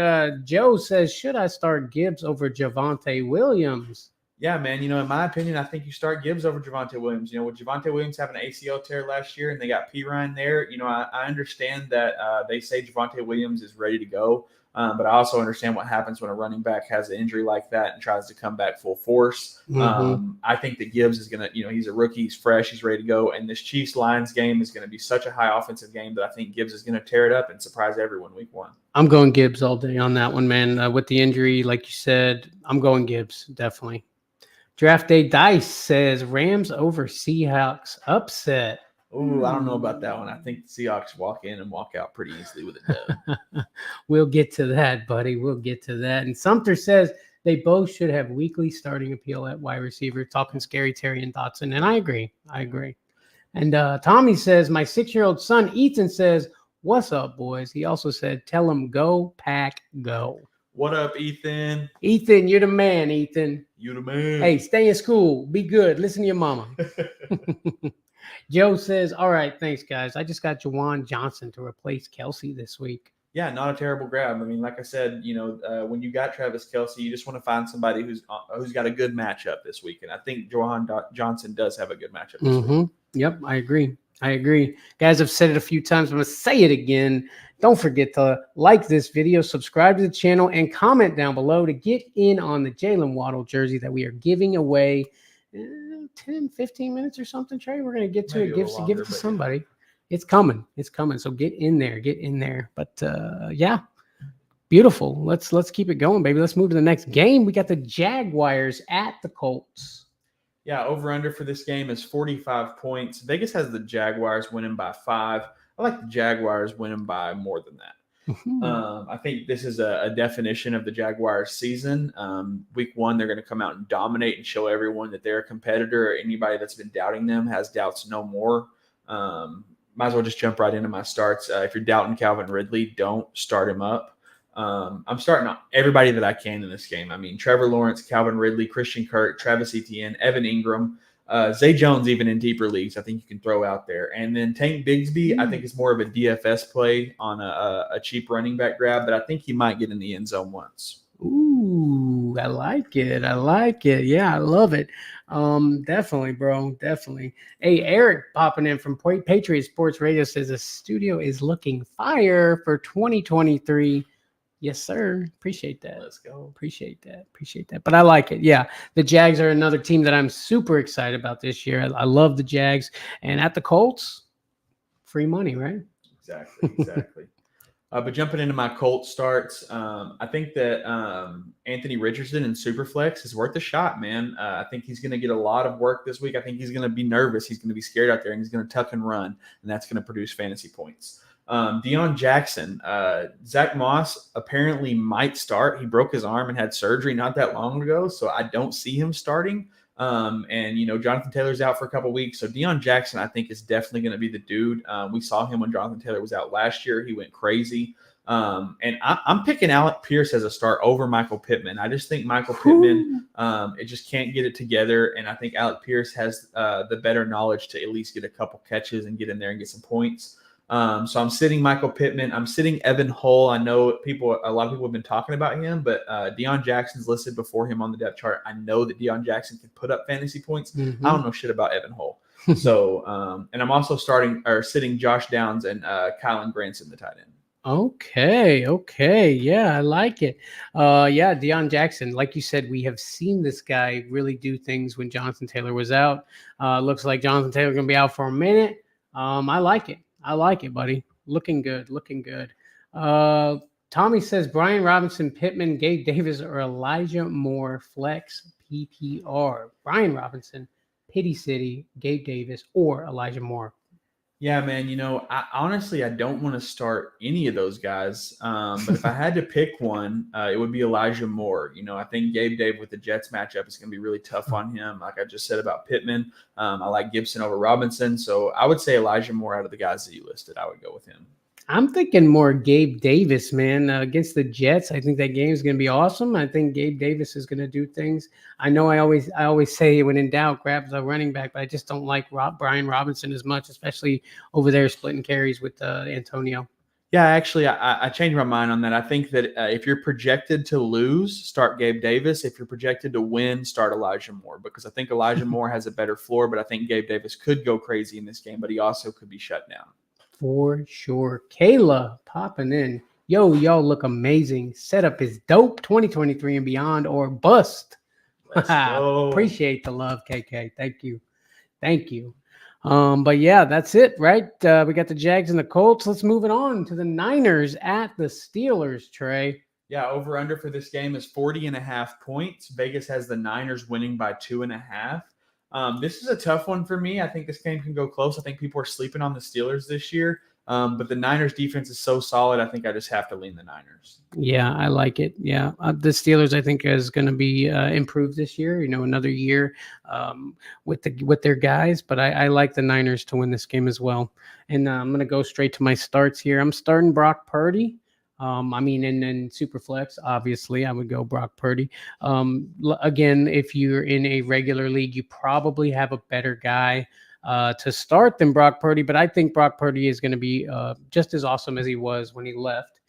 Joe says, should I start Gibbs over Javonte Williams? Yeah, man. In my opinion, I think you start Gibbs over Javonte Williams. With Javonte Williams having an ACL tear last year and they got P. Ryan there, I understand that they say Javonte Williams is ready to go. But I also understand what happens when a running back has an injury like that and tries to come back full force. I think that Gibbs is going to, he's a rookie, he's fresh, he's ready to go. And this Chiefs-Lions game is going to be such a high offensive game that I think Gibbs is going to tear it up and surprise everyone week 1. I'm going Gibbs all day on that one, man. With the injury, like you said, I'm going Gibbs, definitely. Draft Day Dice says Rams over Seahawks upset. Ooh, I don't know about that one. I think the Seahawks walk in and walk out pretty easily with a dub. We'll get to that, buddy. We'll get to that. And Sumter says they both should have weekly starting appeal at wide receiver, talking Scary Terry and Dotson. And I agree. And Tommy says, my 6-year-old son, Ethan, says, what's up, boys? He also said, tell him go, pack, go. What up, Ethan? Ethan, you're the man, Ethan. You the man. Hey, stay in school. Be good. Listen to your mama. Joe says, all right, thanks, guys. I just got Juwan Johnson to replace Kelsey this week. Yeah, not a terrible grab. I mean, like I said, when you got Travis Kelce, you just want to find somebody who's got a good matchup this week. And I think Juwan Johnson does have a good matchup this week. Yep, I agree. Guys, I've said it a few times. I'm going to say it again. Don't forget to like this video, subscribe to the channel, and comment down below to get in on the Jaylen Waddle jersey that we are giving away 10, 15 minutes or something, Trey. We're going to get to Maybe it. Give it to somebody. Yeah. It's coming. So get in there. But yeah, beautiful. Let's keep it going, baby. Let's move to the next game. We got the Jaguars at the Colts. Yeah, over-under for this game is 45 points. Vegas has the Jaguars winning by 5. I like the Jaguars winning by more than that. I think this is a definition of the Jaguars season. Week 1, they're going to come out and dominate and show everyone that they're a competitor. Anybody that's been doubting them has doubts no more. Might as well just jump right into my starts. If you're doubting Calvin Ridley, don't start him up. I'm starting everybody that I can in this game. I mean, Trevor Lawrence, Calvin Ridley, Christian Kirk, Travis Etienne, Evan Ingram, Zay Jones, even in deeper leagues, I think you can throw out there. And then Tank Bigsby, I think is more of a DFS play on a cheap running back grab, but I think he might get in the end zone once. Ooh, I like it. Yeah, I love it. Definitely, bro. Definitely. Hey, Eric popping in from Patriot Sports Radio says the studio is looking fire for 2023. Yes, sir. Appreciate that. Let's go. Appreciate that. But I like it. Yeah. The Jags are another team that I'm super excited about this year. I love the Jags. And at the Colts, free money, right? Exactly. But jumping into my Colts starts, I think that Anthony Richardson in Superflex is worth a shot, man. I think he's going to get a lot of work this week. I think he's going to be nervous. He's going to be scared out there, and he's going to tuck and run, and that's going to produce fantasy points. Deion Jackson, Zach Moss apparently might start. He broke his arm and had surgery not that long ago, so I don't see him starting. And Jonathan Taylor's out for a couple weeks, so Deion Jackson I think is definitely going to be the dude. We saw him when Jonathan Taylor was out last year. He went crazy. And I'm picking Alec Pierce as a start over Michael Pittman. I just think Michael Pittman, it just can't get it together, and I think Alec Pierce has the better knowledge to at least get a couple catches and get in there and get some points. So I'm sitting Michael Pittman. I'm sitting Evan Hull. I know a lot of people have been talking about him, but Deion Jackson's listed before him on the depth chart. I know that Deion Jackson can put up fantasy points. I don't know shit about Evan Hull. So, and I'm also sitting Josh Downs and Kylan Granson, the tight end. Okay. Yeah, I like it. Yeah, Deion Jackson, like you said, we have seen this guy really do things when Jonathan Taylor was out. Looks like Jonathan Taylor's going to be out for a minute. I like it, buddy. Looking good. Tom Tommy says Brian Robinson, Pittman, Gabe Davis, or Elijah Moore flex PPR. Brian Robinson, Pity City, Gabe Davis, or Elijah Moore. Yeah, man. I don't want to start any of those guys. But if I had to pick one, it would be Elijah Moore. I think Gabe Dave with the Jets matchup is going to be really tough on him. Like I just said about Pittman, I like Gibson over Robinson. So I would say Elijah Moore out of the guys that you listed. I would go with him. I'm thinking more Gabe Davis, man, against the Jets. I think that game is going to be awesome. I think Gabe Davis is going to do things. I know I always say when in doubt, grab the running back, but I just don't like Brian Robinson as much, especially over there splitting carries with Antonio. Yeah, actually, I changed my mind on that. I think that if you're projected to lose, start Gabe Davis. If you're projected to win, start Elijah Moore, because I think Elijah Moore has a better floor, but I think Gabe Davis could go crazy in this game, but he also could be shut down. For sure. Kayla popping in. Yo, y'all look amazing. Setup is dope. 2023 and beyond or bust. Let's go. Appreciate the love, KK. Thank you. Thank you. But yeah, that's it, right? We got the Jags and the Colts. Let's move it on to the Niners at the Steelers, Trey. Yeah, over under for this game is 40.5 points. Vegas has the Niners winning by 2.5. This is a tough one for me. I think this game can go close. I think people are sleeping on the Steelers this year. But the Niners defense is so solid. I think I just have to lean the Niners. Yeah, I like it. Yeah. The Steelers, I think, is going to be improved this year, another year with their guys. But I like the Niners to win this game as well. And I'm going to go straight to my starts here. I'm starting Brock Purdy. In Superflex, obviously, I would go Brock Purdy. Again, if you're in a regular league, you probably have a better guy to start than Brock Purdy, but I think Brock Purdy is going to be just as awesome as he was when he left.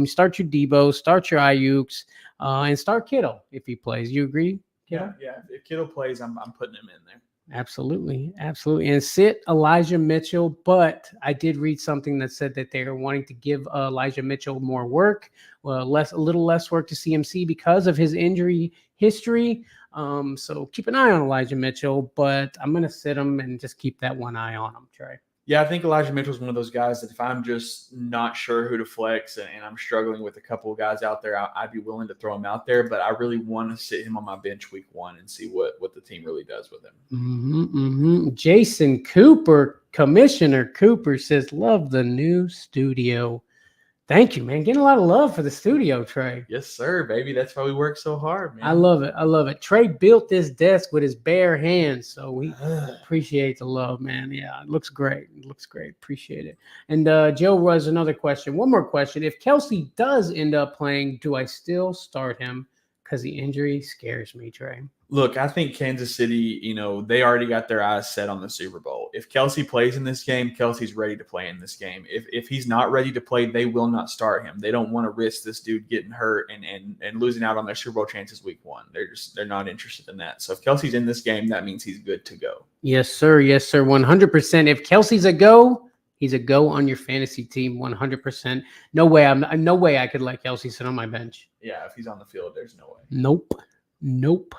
Start your Debo, start your Ayuks, and start Kittle if he plays. You agree, Kittle? Yeah. If Kittle plays, I'm putting him in there. Absolutely. And sit Elijah Mitchell, but I did read something that said that they are wanting to give Elijah Mitchell more work, a little less work to CMC because of his injury history. So keep an eye on Elijah Mitchell, but I'm going to sit him and just keep that one eye on him, Trey. Yeah, I think Elijah Mitchell is one of those guys that if I'm just not sure who to flex and I'm struggling with a couple of guys out there, I'd be willing to throw him out there. But I really want to sit him on my bench week 1 and see what the team really does with him. Jason Cooper, Commissioner Cooper says, love the new studio. Thank you, man. Getting a lot of love for the studio, Trey. Yes, sir, baby. That's why we work so hard, man. I love it. Trey built this desk with his bare hands, so we appreciate the love, man. Yeah, it looks great. Appreciate it. And Joe has another question. One more question. If Kelsey does end up playing, do I still start him? Because the injury scares me, Trey. Look, I think Kansas City, they already got their eyes set on the Super Bowl. If Kelsey plays in this game, Kelsey's ready to play in this game. If he's not ready to play, they will not start him. They don't want to risk this dude getting hurt and losing out on their Super Bowl chances week 1. They're not interested in that. So if Kelsey's in this game, that means he's good to go. Yes, sir. 100%. If Kelsey's a go, he's a go on your fantasy team, 100%. No way I could let Kelsey sit on my bench. Yeah, if he's on the field, there's no way. Nope.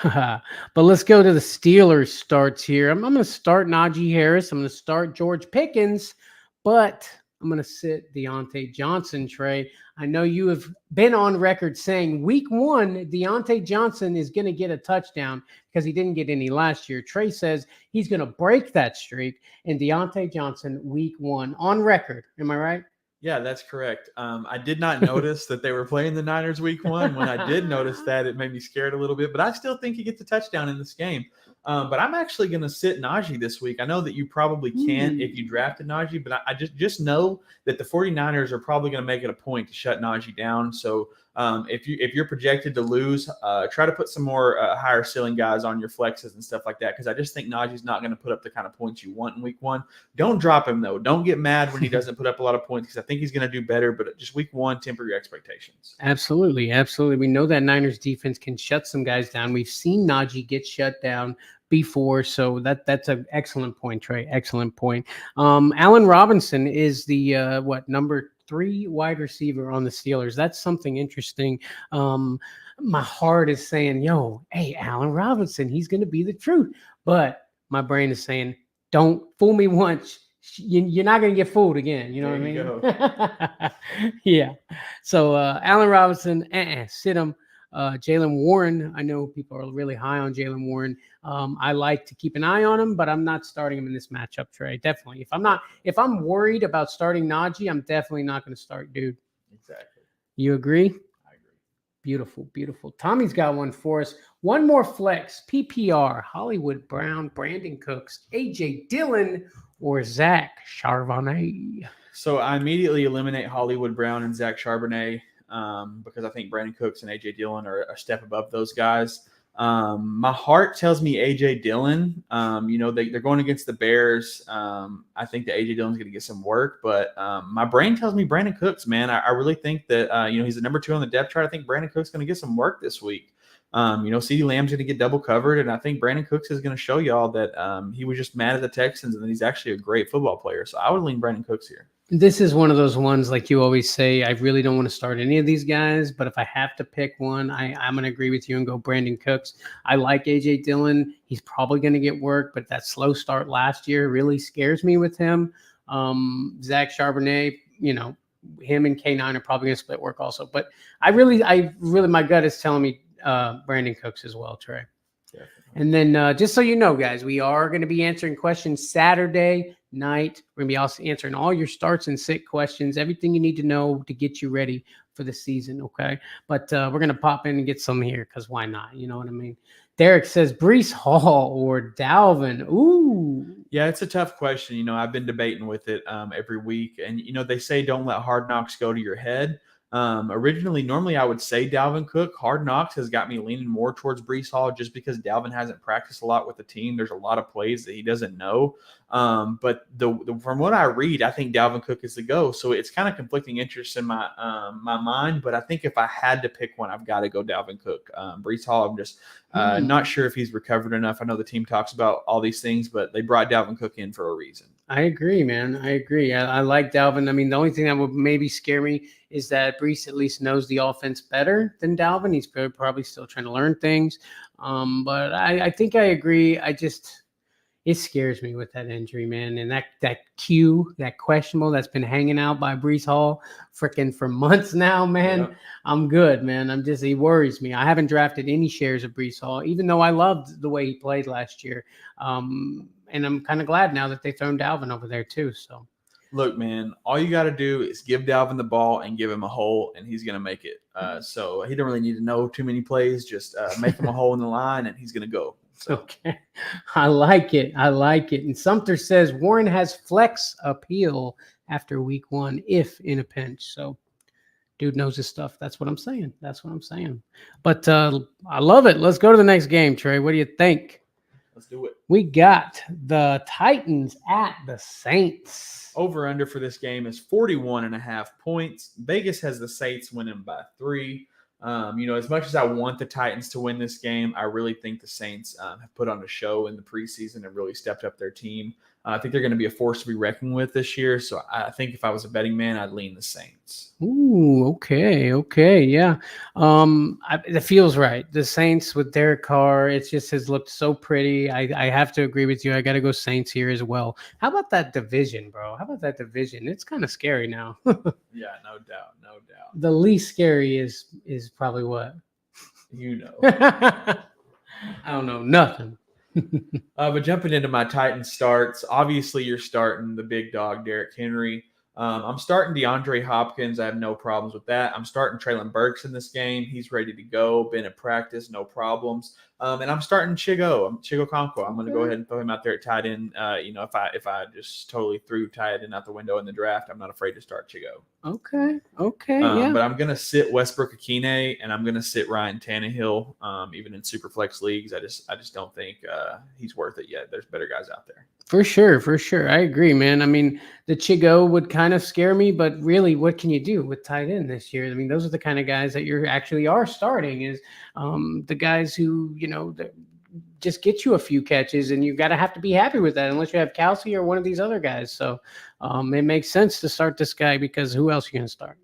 But let's go to the Steelers starts here. I'm going to start Najee Harris. I'm going to start George Pickens, but I'm going to sit Deontay Johnson, Trey. I know you have been on record saying week 1, Deontay Johnson is going to get a touchdown because he didn't get any last year. Trey says he's going to break that streak, and Deontay Johnson week 1 on record. Am I right? Yeah, that's correct. I did not notice that they were playing the Niners week 1. When I did notice that, it made me scared a little bit. But I still think he gets a touchdown in this game. But I'm actually going to sit Najee this week. I know that you probably can't if you drafted Najee, but I just know that the 49ers are probably going to make it a point to shut Najee down. So if you're projected to lose, try to put some more higher ceiling guys on your flexes and stuff like that, because I just think Najee's not going to put up the kind of points you want in week 1. Don't drop him, though. Don't get mad when he doesn't put up a lot of points, because I think he's going to do better, but just week 1, temper your expectations. Absolutely. We know that Niners defense can shut some guys down. We've seen Najee get shut down before, so that's an excellent point, Trey. Excellent point. Allen Robinson is the number 3 wide receiver on the Steelers. That's something interesting. My heart is saying, hey, Allen Robinson, he's going to be the truth. But my brain is saying, don't fool me once. You're not going to get fooled again. You know what I mean? Yeah. So Allen Robinson, sit him. Jaylen Warren, I know people are really high on Jaylen Warren. I like to keep an eye on him, but I'm not starting him in this matchup, Trey. Definitely. If I'm worried about starting Najee, I'm definitely not going to start Dude. Exactly. You agree? I agree. Beautiful, beautiful. Tommy's got one for us. One more flex. PPR, Hollywood Brown, Brandon Cooks, AJ Dillon, or Zach Charbonnet. So I immediately eliminate Hollywood Brown and Zach Charbonnet because I think Brandon Cooks and AJ Dillon are a step above those guys. My heart tells me AJ Dillon. They're going against the Bears. I think that AJ Dillon's going to get some work, but my brain tells me Brandon Cooks. Man, I really think that he's the number 2 on the depth chart. I think Brandon Cooks is going to get some work this week. CeeDee Lamb's going to get double covered, and I think Brandon Cooks is going to show y'all that he was just mad at the Texans and that he's actually a great football player. So I would lean Brandon Cooks here. This is one of those ones, like you always say, I really don't want to start any of these guys, but if I have to pick one, I'm going to agree with you and go Brandon Cooks. I like AJ Dillon. He's probably going to get work, but that slow start last year really scares me with him. Zach Charbonnet, him and K9 are probably going to split work also, but I really, my gut is telling me Brandon Cooks as well, Trey. Definitely. And then just so you know, guys, we are going to be answering questions Saturday night. We're going to be also answering all your starts and sit questions, everything you need to know to get you ready for the season, okay? But we're going to pop in and get some here because why not? You know what I mean? Derek says Breece Hall or Dalvin. Ooh. Yeah, it's a tough question. I've been debating with it every week. And, they say don't let hard knocks go to your head. Normally I would say Dalvin Cook. Hard Knocks has got me leaning more towards Breece Hall just because Dalvin hasn't practiced a lot with the team. There's a lot of plays that he doesn't know. But from what I read, I think Dalvin Cook is the go. So it's kind of conflicting interest in my my mind. But I think if I had to pick one, I've got to go Dalvin Cook. Breece Hall, I'm just not sure if he's recovered enough. I know the team talks about all these things, but they brought Dalvin Cook in for a reason. I agree, man. I agree. I like Dalvin. I mean, the only thing that would maybe scare me is that Breece at least knows the offense better than Dalvin. He's probably still trying to learn things. But I think I agree. It scares me with that injury, man. And that questionable that's been hanging out by Breece Hall freaking for months now, man. Yeah. I'm good, man. He worries me. I haven't drafted any shares of Breece Hall, even though I loved the way he played last year. And I'm kind of glad now that they've thrown Dalvin over there too. So, look, man, all you got to do is give Dalvin the ball and give him a hole, and he's going to make it. So he don't really need to know too many plays. Just make him a hole in the line, and he's going to go. So. Okay, I like it. And Sumter says Warren has flex appeal after week 1 if in a pinch. So, dude knows his stuff. That's what I'm saying. But I love it. Let's go to the next game, Trey. What do you think? Let's do it. We got the Titans at the Saints. Over under for this game is 41.5 points. Vegas has the Saints winning by 3. As much as I want the Titans to win this game, I really think the Saints have put on a show in the preseason and really stepped up their team. I think they're going to be a force to be reckoned with this year. So I think if I was a betting man, I'd lean the Saints. Ooh, okay, yeah. It feels right. The Saints with Derek Carr, it just has looked so pretty. I have to agree with you. I got to go Saints here as well. How about that division, bro? It's kind of scary now. Yeah, no doubt. The least scary is probably what? I don't know, nothing. But jumping into my Titans starts, obviously you're starting the big dog, Derrick Henry. I'm starting DeAndre Hopkins. I have no problems with that. I'm starting Treylon Burks in this game. He's ready to go. Been at practice, no problems. And I'm starting Chigo Okonkwo. I'm going to go ahead and throw him out there at tight end. If I just totally threw tight end out the window in the draft, I'm not afraid to start Chigo. Okay, yeah. But I'm going to sit Westbrook Akine and I'm going to sit Ryan Tannehill. Even in super flex leagues, I just don't think he's worth it yet. There's better guys out there. For sure. I agree, man. I mean, the Chigo would kind of scare me, but really, what can you do with tight end this year? I mean, those are the kind of guys that you actually are starting is the guys who, that just get you a few catches, and you got to have to be happy with that unless you have Kelsey or one of these other guys. So it makes sense to start this guy because who else are you going to start,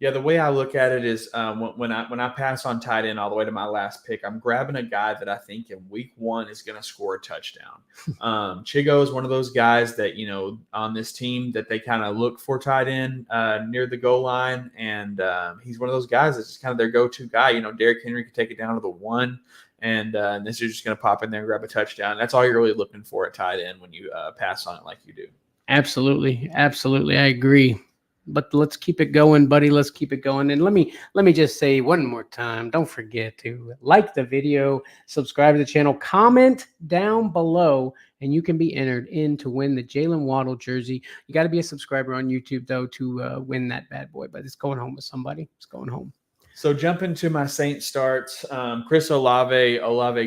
Yeah, the way I look at it is when I pass on tight end all the way to my last pick, I'm grabbing a guy that I think in week 1 is going to score a touchdown. Chigo is one of those guys that, on this team that they kind of look for tight end near the goal line, and he's one of those guys that's just kind of their go-to guy. Derrick Henry could take it down to the 1, and this is just going to pop in there and grab a touchdown. That's all you're really looking for at tight end when you pass on it like you do. Absolutely. I agree. But let's keep it going, buddy. Let's keep it going. And let me just say one more time, don't forget to like the video, subscribe to the channel, comment down below, and you can be entered in to win the Jaylen Waddle jersey. You got to be a subscriber on YouTube, though, to win that bad boy. But it's going home with somebody. It's going home. So jumping to my Saints starts, Chris Olave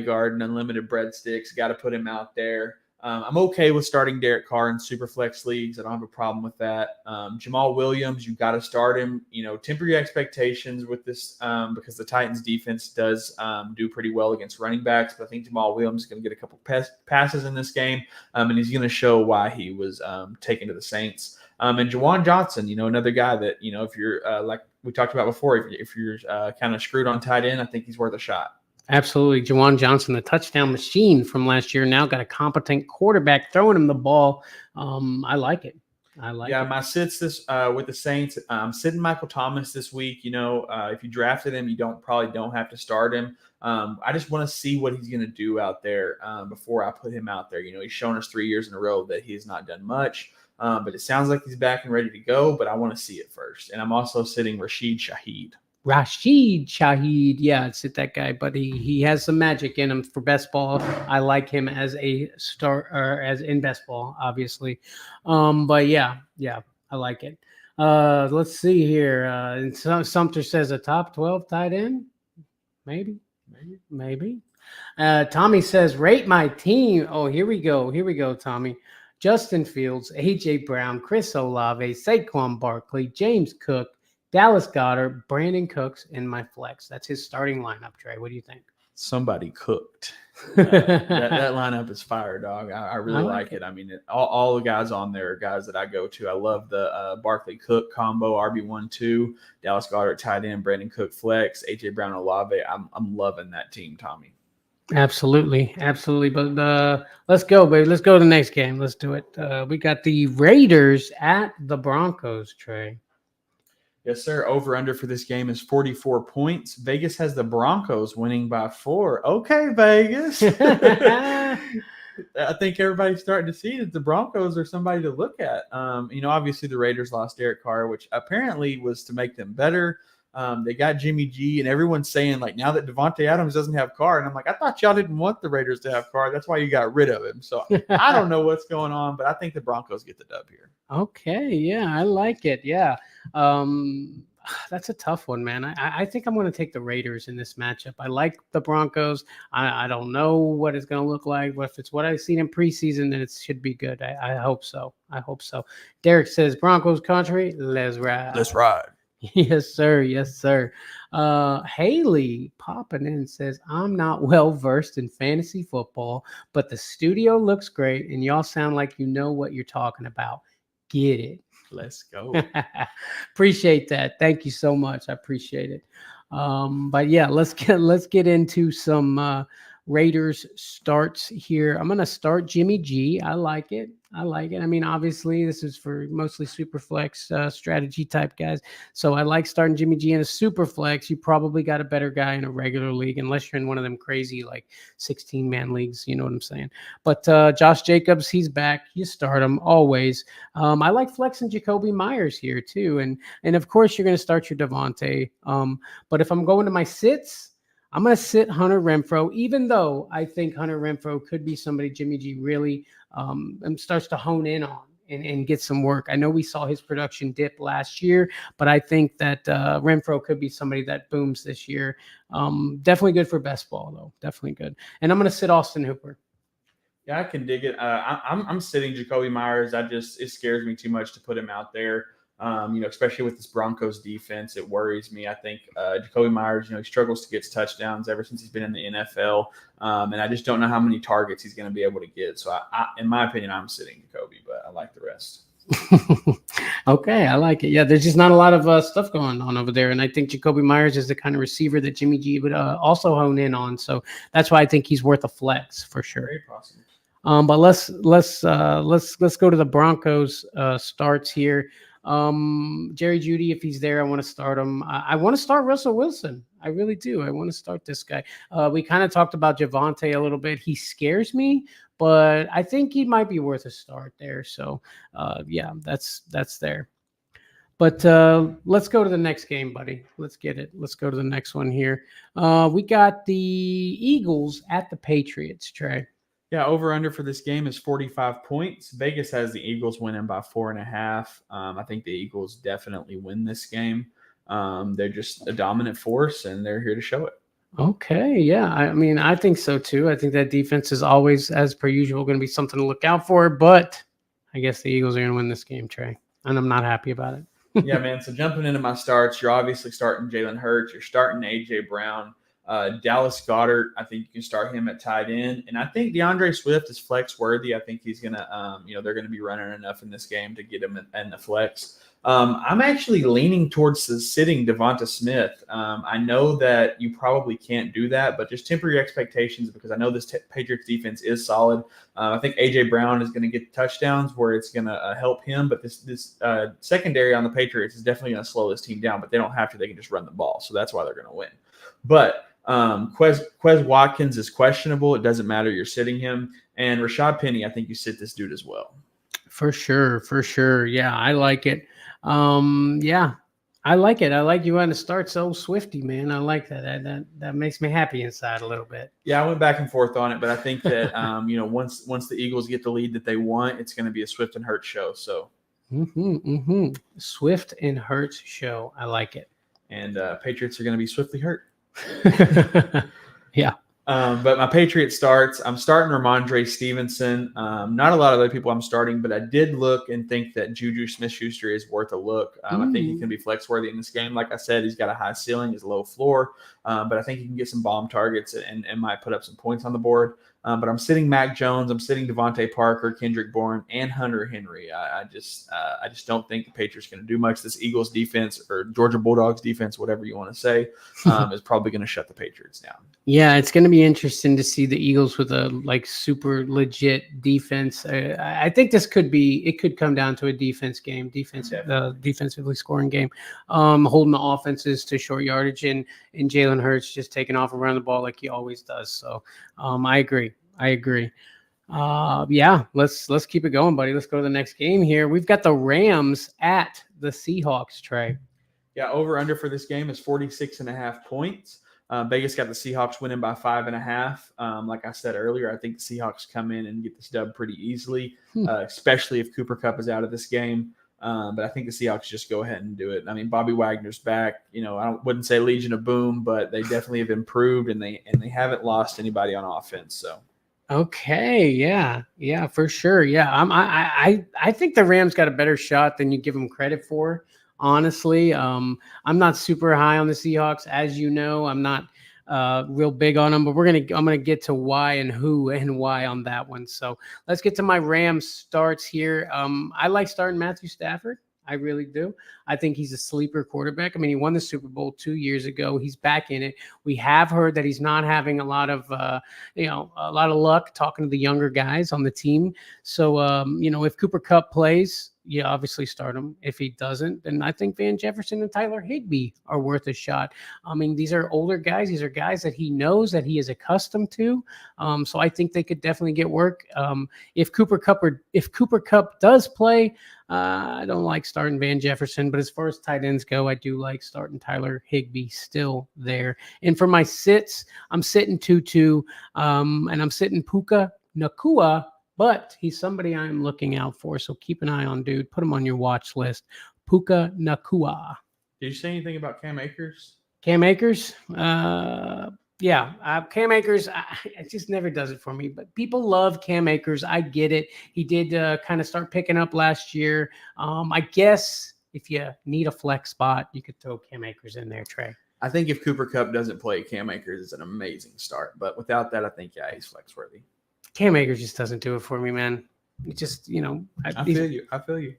Garden, unlimited breadsticks. Got to put him out there. I'm okay with starting Derek Carr in Superflex leagues. I don't have a problem with that. Jamal Williams, you got to start him. Temper your expectations with this because the Titans defense does do pretty well against running backs. But I think Jamal Williams is going to get a couple passes in this game, and he's going to show why he was taken to the Saints. And Juwan Johnson, another guy that, if you're like we talked about before, if you're kind of screwed on tight end, I think he's worth a shot. Absolutely. Juwan Johnson, the touchdown machine from last year, now got a competent quarterback throwing him the ball. I like it. My sits this with the Saints. I'm sitting Michael Thomas this week. If you drafted him, you probably don't have to start him. I just want to see what he's going to do out there before I put him out there. He's shown us 3 years in a row that he has not done much. But it sounds like he's back and ready to go. But I want to see it first. And I'm also sitting Rashid Shaheed. Yeah, sit that guy, but he has some magic in him for best ball. I like him as a start or as in best ball, obviously. But yeah, I like it. Let's see here. And Sumter says a top 12 tight end, maybe. Tommy says rate my team. Oh, here we go, Tommy. Justin Fields, AJ Brown, Chris Olave, Saquon Barkley, James Cook, Dallas Goedert, Brandon Cooks in my flex. That's his starting lineup, Trey. What do you think? Somebody cooked. That lineup is fire, dog. I really like it. I mean, all the guys on there are guys that I go to. I love the Barkley Cook combo, RB1-2, Dallas Goedert tight end, Brandon Cook flex, AJ Brown Olave. I'm loving that team, Tommy. Absolutely. But let's go, baby. Let's go to the next game. Let's do it. We got the Raiders at the Broncos, Trey. Yes, sir. Over-under for this game is 44 points. Vegas has the Broncos winning by 4. Okay, Vegas. I think everybody's starting to see that the Broncos are somebody to look at. Obviously the Raiders lost Derek Carr, which apparently was to make them better. They got Jimmy G, and everyone's saying, like, now that Devontae Adams doesn't have Carr, and I'm like, I thought y'all didn't want the Raiders to have Carr. That's why you got rid of him. So I don't know what's going on, but I think the Broncos get the dub here. Okay, yeah, I like it. Yeah. That's a tough one, man. I think I'm going to take the Raiders in this matchup. I like the Broncos. I don't know what it's going to look like, but if it's what I've seen in preseason, then it should be good. I hope so. Derek says, Broncos country, let's ride. Let's ride. Yes, sir. Haley popping in says, I'm not well versed in fantasy football, but the studio looks great, and y'all sound like you know what you're talking about. Get it. Let's go. Appreciate that. Thank you so much. I appreciate it. But yeah, let's get into some Raiders starts here. I'm gonna start Jimmy G. I like it. I mean, obviously, this is for mostly super flex strategy type guys. So I like starting Jimmy G in a super flex. You probably got a better guy in a regular league, unless you're in one of them crazy like 16-man leagues. You know what I'm saying? But Josh Jacobs, he's back. You start him always. I like flexing Jacoby Myers here too, and of course you're going to start your Devontae. But if I'm going to my sits, I'm going to sit Hunter Renfrow, even though I think Hunter Renfrow could be somebody Jimmy G really starts to hone in on and get some work. I know we saw his production dip last year, but I think that Renfrow could be somebody that booms this year. Definitely good for best ball, though. Definitely good. And I'm going to sit Austin Hooper. Yeah, I can dig it. I'm sitting Jacoby Myers. It scares me too much to put him out there. Especially with this Broncos defense, it worries me. I think Jacoby Myers, he struggles to get touchdowns ever since he's been in the NFL. And I just don't know how many targets he's going to be able to get. So in my opinion, I'm sitting Jacoby, but I like the rest. Okay, I like it. Yeah, there's just not a lot of stuff going on over there, and I think Jacoby Myers is the kind of receiver that Jimmy G would also hone in on. So that's why I think he's worth a flex for sure. Very possible. But let's go to the Broncos starts here. Jerry Jeudy, if he's there, I want to start him. I want to start Russell Wilson. I really do. I want to start this guy. We kind of talked about Javonte a little bit. He scares me, but I think he might be worth a start there. So yeah, that's there. But let's go to the next game, buddy. Let's get it. Let's go to the next one here. We got the Eagles at the Patriots, Trey. Yeah, over under for this game is 45 points. Vegas has the Eagles winning by 4.5. I think the Eagles definitely win this game. They're just a dominant force, and they're here to show it. Okay, yeah. I mean, I think so too. I think that defense is always, as per usual, going to be something to look out for. But I guess the Eagles are going to win this game, Trey, and I'm not happy about it. Yeah, man. So jumping into my starts, you're obviously starting Jalen Hurts. You're starting A.J. Brown. Dallas Goedert, I think you can start him at tight end. And I think DeAndre Swift is flex worthy. I think he's going to, they're going to be running enough in this game to get him in the flex. I'm actually leaning towards the sitting Devonta Smith. I know that you probably can't do that, but just temper your expectations because I know this Patriots defense is solid. I think A.J. Brown is going to get touchdowns where it's going to help him, but this secondary on the Patriots is definitely going to slow this team down, but they don't have to. They can just run the ball, so that's why they're going to win. But Quez Watkins is questionable. It doesn't matter. You're sitting him. And Rashad Penny, I think you sit this dude as well. For sure. Yeah, I like it. Yeah, I like it. I like you want to start so Swifty, man. I like that. That makes me happy inside a little bit. Yeah, I went back and forth on it, but I think that once the Eagles get the lead that they want, it's going to be a Swift and Hurts show. So, Swift and Hurts show. I like it. And Patriots are going to be swiftly hurt. Yeah. But my Patriots starts, I'm starting Ramondre Stevenson. Not a lot of other people I'm starting, but I did look and think that Juju Smith-Schuster is worth a look. I think he can be flex worthy in this game. Like I said, he's got a high ceiling, he's low floor, but I think he can get some bomb targets and might put up some points on the board. But I'm sitting Mac Jones, I'm sitting Devontae Parker, Kendrick Bourne, and Hunter Henry. I just don't think the Patriots are going to do much. This Eagles defense or Georgia Bulldogs defense, whatever you want to say, is probably going to shut the Patriots down. Yeah, it's going to be interesting to see the Eagles with a super legit defense. I think this could come down to a defense game, defensively scoring game, holding the offenses to short yardage, and Jalen Hurts just taking off around the ball like he always does. So I agree. Yeah, let's keep it going, buddy. Let's go to the next game here. We've got the Rams at the Seahawks, Trey. Yeah, over under for this game is 46.5 points. Vegas got the Seahawks winning by 5.5. Like I said earlier, I think the Seahawks come in and get this dub pretty easily, especially if Cooper Kupp is out of this game. But I think the Seahawks just go ahead and do it. I mean, Bobby Wagner's back. I wouldn't say Legion of Boom, but they definitely have improved, and they haven't lost anybody on offense. So. Okay, yeah, for sure. Yeah, I think the Rams got a better shot than you give them credit for. Honestly, I'm not super high on the Seahawks, as you know. I'm not real big on them, but I'm gonna get to why and who and why on that one. So let's get to my Rams starts here. I like starting Matthew Stafford. I really do. I think he's a sleeper quarterback. I mean, he won the Super Bowl 2 years ago. He's back in it. We have heard that he's not having a lot of luck talking to the younger guys on the team. So, if Cooper Kupp plays, you obviously start him. If he doesn't, then I think Van Jefferson and Tyler Higbee are worth a shot. I mean, these are older guys. These are guys that he knows, that he is accustomed to. So I think they could definitely get work. If Cooper Kupp does play, I don't like starting Van Jefferson, but as far as tight ends go, I do like starting Tyler Higbee still there. And for my sits, I'm sitting Tutu, and I'm sitting Puka Nacua, but he's somebody I'm looking out for. So keep an eye on, dude. Put him on your watch list. Puka Nacua. Did you say anything about Cam Akers? Cam Akers? Yeah, Cam Akers, it just never does it for me. But people love Cam Akers. I get it. He did kind of start picking up last year. I guess if you need a flex spot, you could throw Cam Akers in there, Trey. I think if Cooper Kupp doesn't play, Cam Akers is an amazing start. But without that, I think, he's flex worthy. Cam Akers just doesn't do it for me, man. It just, I feel you. I feel you.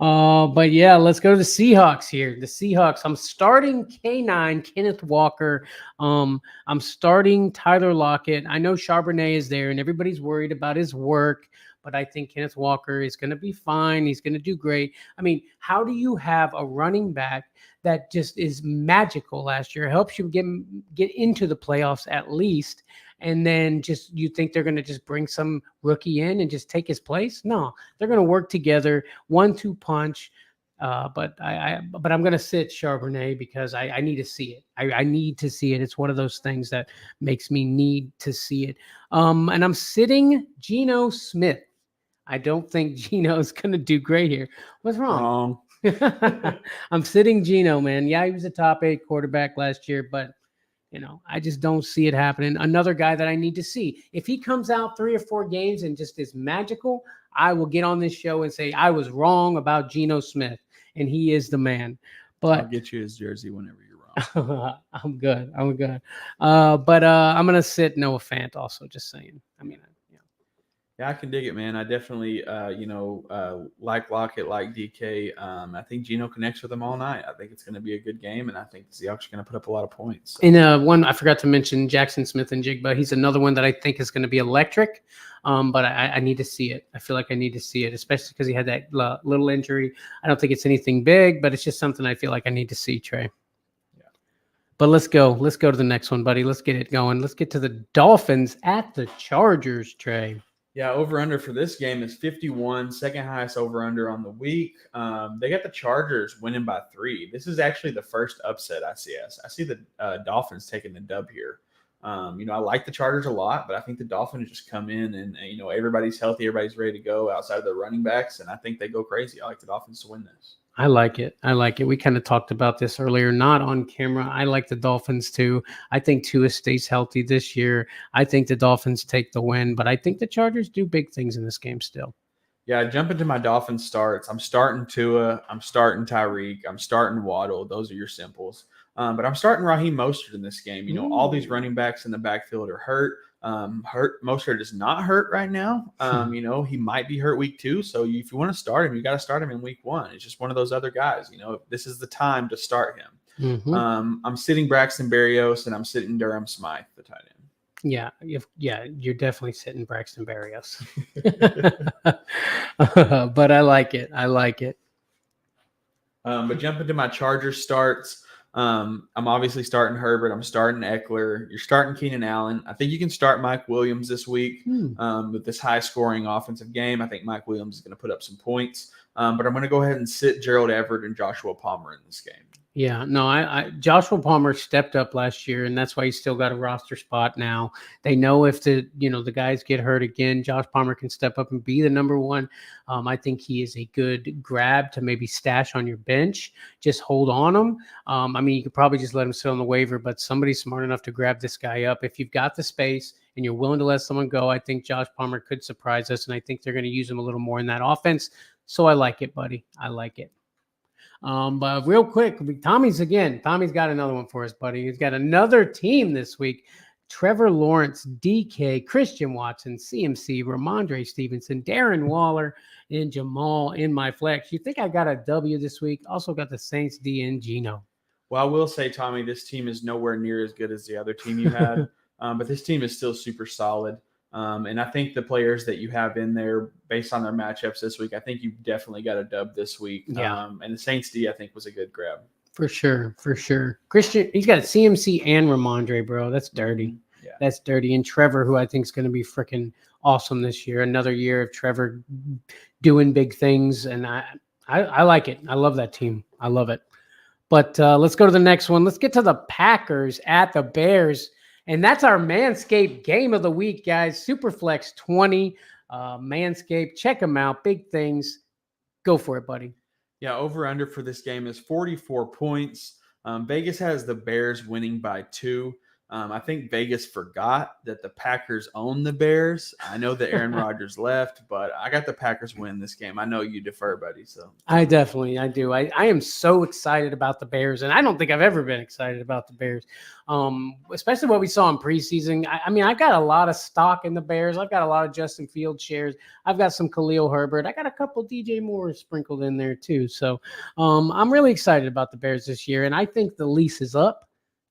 But yeah, let's go to the Seahawks here. The Seahawks. I'm starting K9 Kenneth Walker. I'm starting Tyler Lockett. I know Charbonnet is there, and everybody's worried about his work, but I think Kenneth Walker is going to be fine. He's going to do great. I mean, how do you have a running back that just is magical last year? Helps you get into the playoffs at least. And then just you think they're going to just bring some rookie in and just take his place? No, they're going to work together, 1-2 punch. But I'm going to sit Charbonnet because I need to see it. I need to see it. It's one of those things that makes me need to see it. And I'm sitting Geno Smith. I don't think Geno's going to do great here. What's wrong? I'm sitting Geno, man. Yeah, he was a top 8 quarterback last year, but I just don't see it happening. Another guy that I need to see. If he comes out 3 or 4 games and just is magical, I will get on this show and say I was wrong about Geno Smith, and he is the man. But I'll get you his jersey whenever you're wrong. I'm good. But I'm gonna sit Noah Fant also. Just saying. I mean, Yeah, I can dig it, man. I definitely, like Lockett, like DK. I think Geno connects with them all night. I think it's going to be a good game, and I think the Seahawks are going to put up a lot of points. So. And one I forgot to mention, Jackson Smith and Jigba. He's another one that I think is going to be electric. But I need to see it. I feel like I need to see it, especially because he had that little injury. I don't think it's anything big, but it's just something I feel like I need to see, Trey. Yeah. But let's go. Let's go to the next one, buddy. Let's get it going. Let's get to the Dolphins at the Chargers, Trey. Yeah, over-under for this game is 51, second highest over-under on the week. They got the Chargers winning by 3. This is actually the first upset I see. I see the Dolphins taking the dub here. I like the Chargers a lot, but I think the Dolphins just come in and everybody's healthy, everybody's ready to go outside of the running backs, and I think they go crazy. I like the Dolphins to win this. I like it. We kind of talked about this earlier, not on camera. I like the Dolphins too. I think Tua stays healthy this year. I think the Dolphins take the win, but I think the Chargers do big things in this game still. Yeah, jump into my Dolphins starts. I'm starting Tua. I'm starting Tyreek. I'm starting Waddle. Those are your simples. But I'm starting Raheem Mostert in this game. All these running backs in the backfield are hurt. Mostert is not hurt right now. He might be hurt week 2. So if you want to start him, you got to start him in week 1. It's just one of those other guys. This is the time to start him. Mm-hmm. I'm sitting Braxton Berrios and I'm sitting Durham Smythe, the tight end. Yeah, you're definitely sitting Braxton Berrios. But I like it. But jump into my Chargers starts. I'm obviously starting Herbert. I'm starting Eckler. You're starting Keenan Allen. I think you can start Mike Williams this week with this high-scoring offensive game. I think Mike Williams is going to put up some points. But I'm going to go ahead and sit Gerald Everett and Joshua Palmer in this game. Yeah, no, Joshua Palmer stepped up last year, and that's why he's still got a roster spot now. They know if the guys get hurt again, Josh Palmer can step up and be the number 1. I think he is a good grab to maybe stash on your bench. Just hold on him. You could probably just let him sit on the waiver, but somebody's smart enough to grab this guy up. If you've got the space and you're willing to let someone go, I think Josh Palmer could surprise us, and I think they're going to use him a little more in that offense. So I like it, buddy. I like it. But real quick, Tommy's got another one for us, buddy. He's got another team this week. Trevor Lawrence, DK, Christian Watson, CMC, Ramondre Stevenson, Darren Waller, and Jamal in my flex. You think I got a W this week? Also got the Saints, D, and Geno. Well, I will say, Tommy, this team is nowhere near as good as the other team you had, but this team is still super solid. And I think the players that you have in there, based on their matchups this week, I think you definitely got a dub this week. Yeah. And the Saints D, I think, was a good grab. For sure. Christian, he's got CMC and Ramondre, bro. That's dirty. Yeah. That's dirty. And Trevor, who I think is going to be freaking awesome this year. Another year of Trevor doing big things. And I like it. I love that team. I love it. But let's go to the next one. Let's get to the Packers at the Bears. And that's our Manscaped game of the week, guys. Superflex 20, Manscaped. Check them out. Big things. Go for it, buddy. Yeah, over-under for this game is 44 points. Vegas has the Bears winning by 2. I think Vegas forgot that the Packers own the Bears. I know that Aaron Rodgers left, but I got the Packers win this game. I know you defer, buddy. So I do. I am so excited about the Bears, and I don't think I've ever been excited about the Bears, especially what we saw in preseason. I mean, I've got a lot of stock in the Bears. I've got a lot of Justin Fields shares. I've got some Khalil Herbert. I got a couple DJ Moore sprinkled in there too. So I'm really excited about the Bears this year, and I think the lease is up.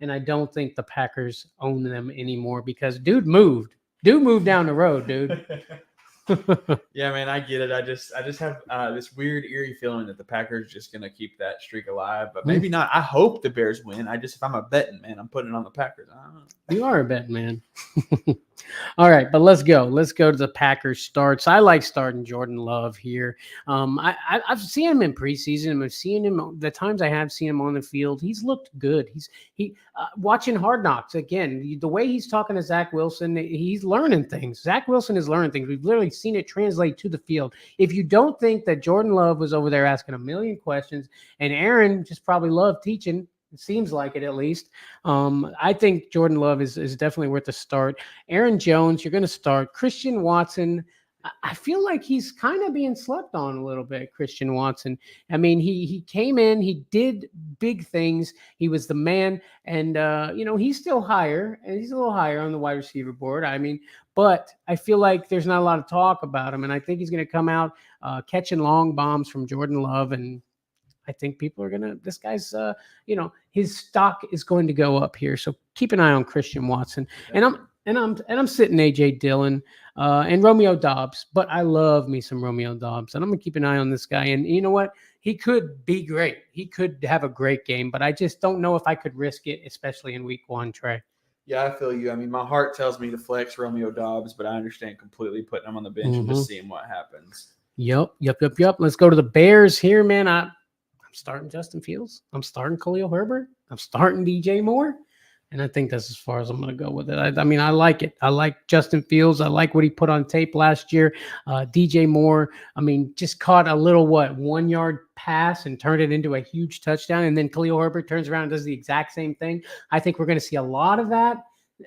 And I don't think the Packers own them anymore because dude moved down the road, dude. Yeah, man, I get it. I just have this weird, eerie feeling that the Packers are just gonna keep that streak alive, but maybe not. I hope the Bears win. If I'm a betting man, I'm putting it on the Packers. I don't know. You are a betting man. All right, but let's go. Let's go to the Packers starts. I like starting Jordan Love here. I've seen him in preseason. I've seen him the times I have seen him on the field. He's looked good. He watching Hard Knocks again. The way he's talking to Zach Wilson, he's learning things. Zach Wilson is learning things. We've literally seen it translate to the field. If you don't think that Jordan Love was over there asking a million questions, and Aaron just probably loved teaching. It seems like it, at least. I think Jordan Love is definitely worth a start. Aaron Jones, you're going to start. Christian Watson, I feel like he's kind of being slept on a little bit, Christian Watson. I mean, he came in, he did big things. He was the man, and, he's still higher, and he's a little higher on the wide receiver board. I mean, but I feel like there's not a lot of talk about him, and I think he's going to come out catching long bombs from Jordan Love, and I think people are this guy's, his stock is going to go up here. So keep an eye on Christian Watson. And I'm sitting AJ Dillon and Romeo Doubs, but I love me some Romeo Doubs, and I'm gonna keep an eye on this guy. And you know what? He could be great. He could have a great game, but I just don't know if I could risk it, especially in week 1, Trey. Yeah, I feel you. I mean, my heart tells me to flex Romeo Doubs, but I understand completely putting him on the bench and just seeing what happens. Yep. Let's go to the Bears here, man. I'm starting Justin Fields. I'm starting Khalil Herbert. I'm starting DJ Moore. And I think that's as far as I'm going to go with it. I mean, I like it. I like Justin Fields. I like what he put on tape last year. DJ Moore, I mean, just caught a little, 1-yard pass and turned it into a huge touchdown. And then Khalil Herbert turns around and does the exact same thing. I think we're going to see a lot of that.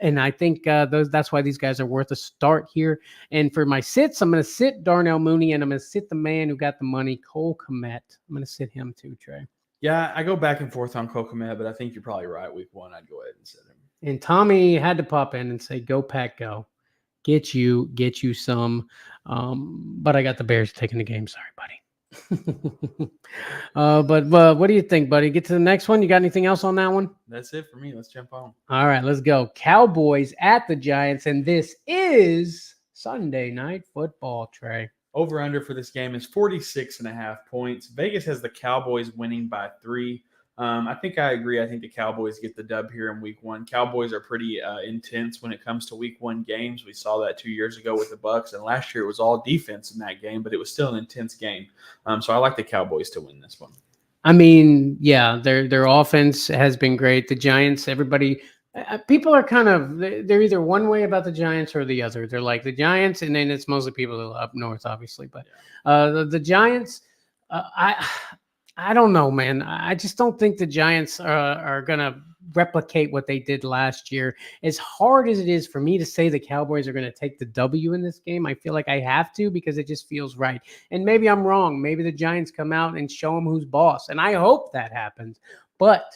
And I think that's why these guys are worth a start here. And for my sits, I'm going to sit Darnell Mooney, and I'm going to sit the man who got the money, Cole Kmet. I'm going to sit him too, Trey. Yeah, I go back and forth on Cole Kmet, but I think you're probably right. Week 1, I'd go ahead and sit him. And Tommy had to pop in and say, "Go Pack, go! Get you some." But I got the Bears taking the game. Sorry, buddy. But what do you think, buddy? Get to the next one. You got anything else on that one? That's it for me. Let's jump on. All right, let's go. Cowboys at the Giants, and this is Sunday Night Football, Trey. Over under for this game is 46.5 points. Vegas has the Cowboys winning by 3. I think I agree. I think the Cowboys get the dub here in week 1. Cowboys are pretty intense when it comes to week 1 games. We saw that 2 years ago with the Bucs, and last year it was all defense in that game, but it was still an intense game. So I like the Cowboys to win this one. I mean, yeah, their offense has been great. The Giants, everybody, people are they're either one way about the Giants or the other. They're like the Giants, and then it's mostly people up north, obviously. But the Giants, I don't know, man. I just don't think the Giants are going to replicate what they did last year. As hard as it is for me to say the Cowboys are going to take the W in this game, I feel like I have to because it just feels right. And maybe I'm wrong. Maybe the Giants come out and show them who's boss. And I hope that happens. But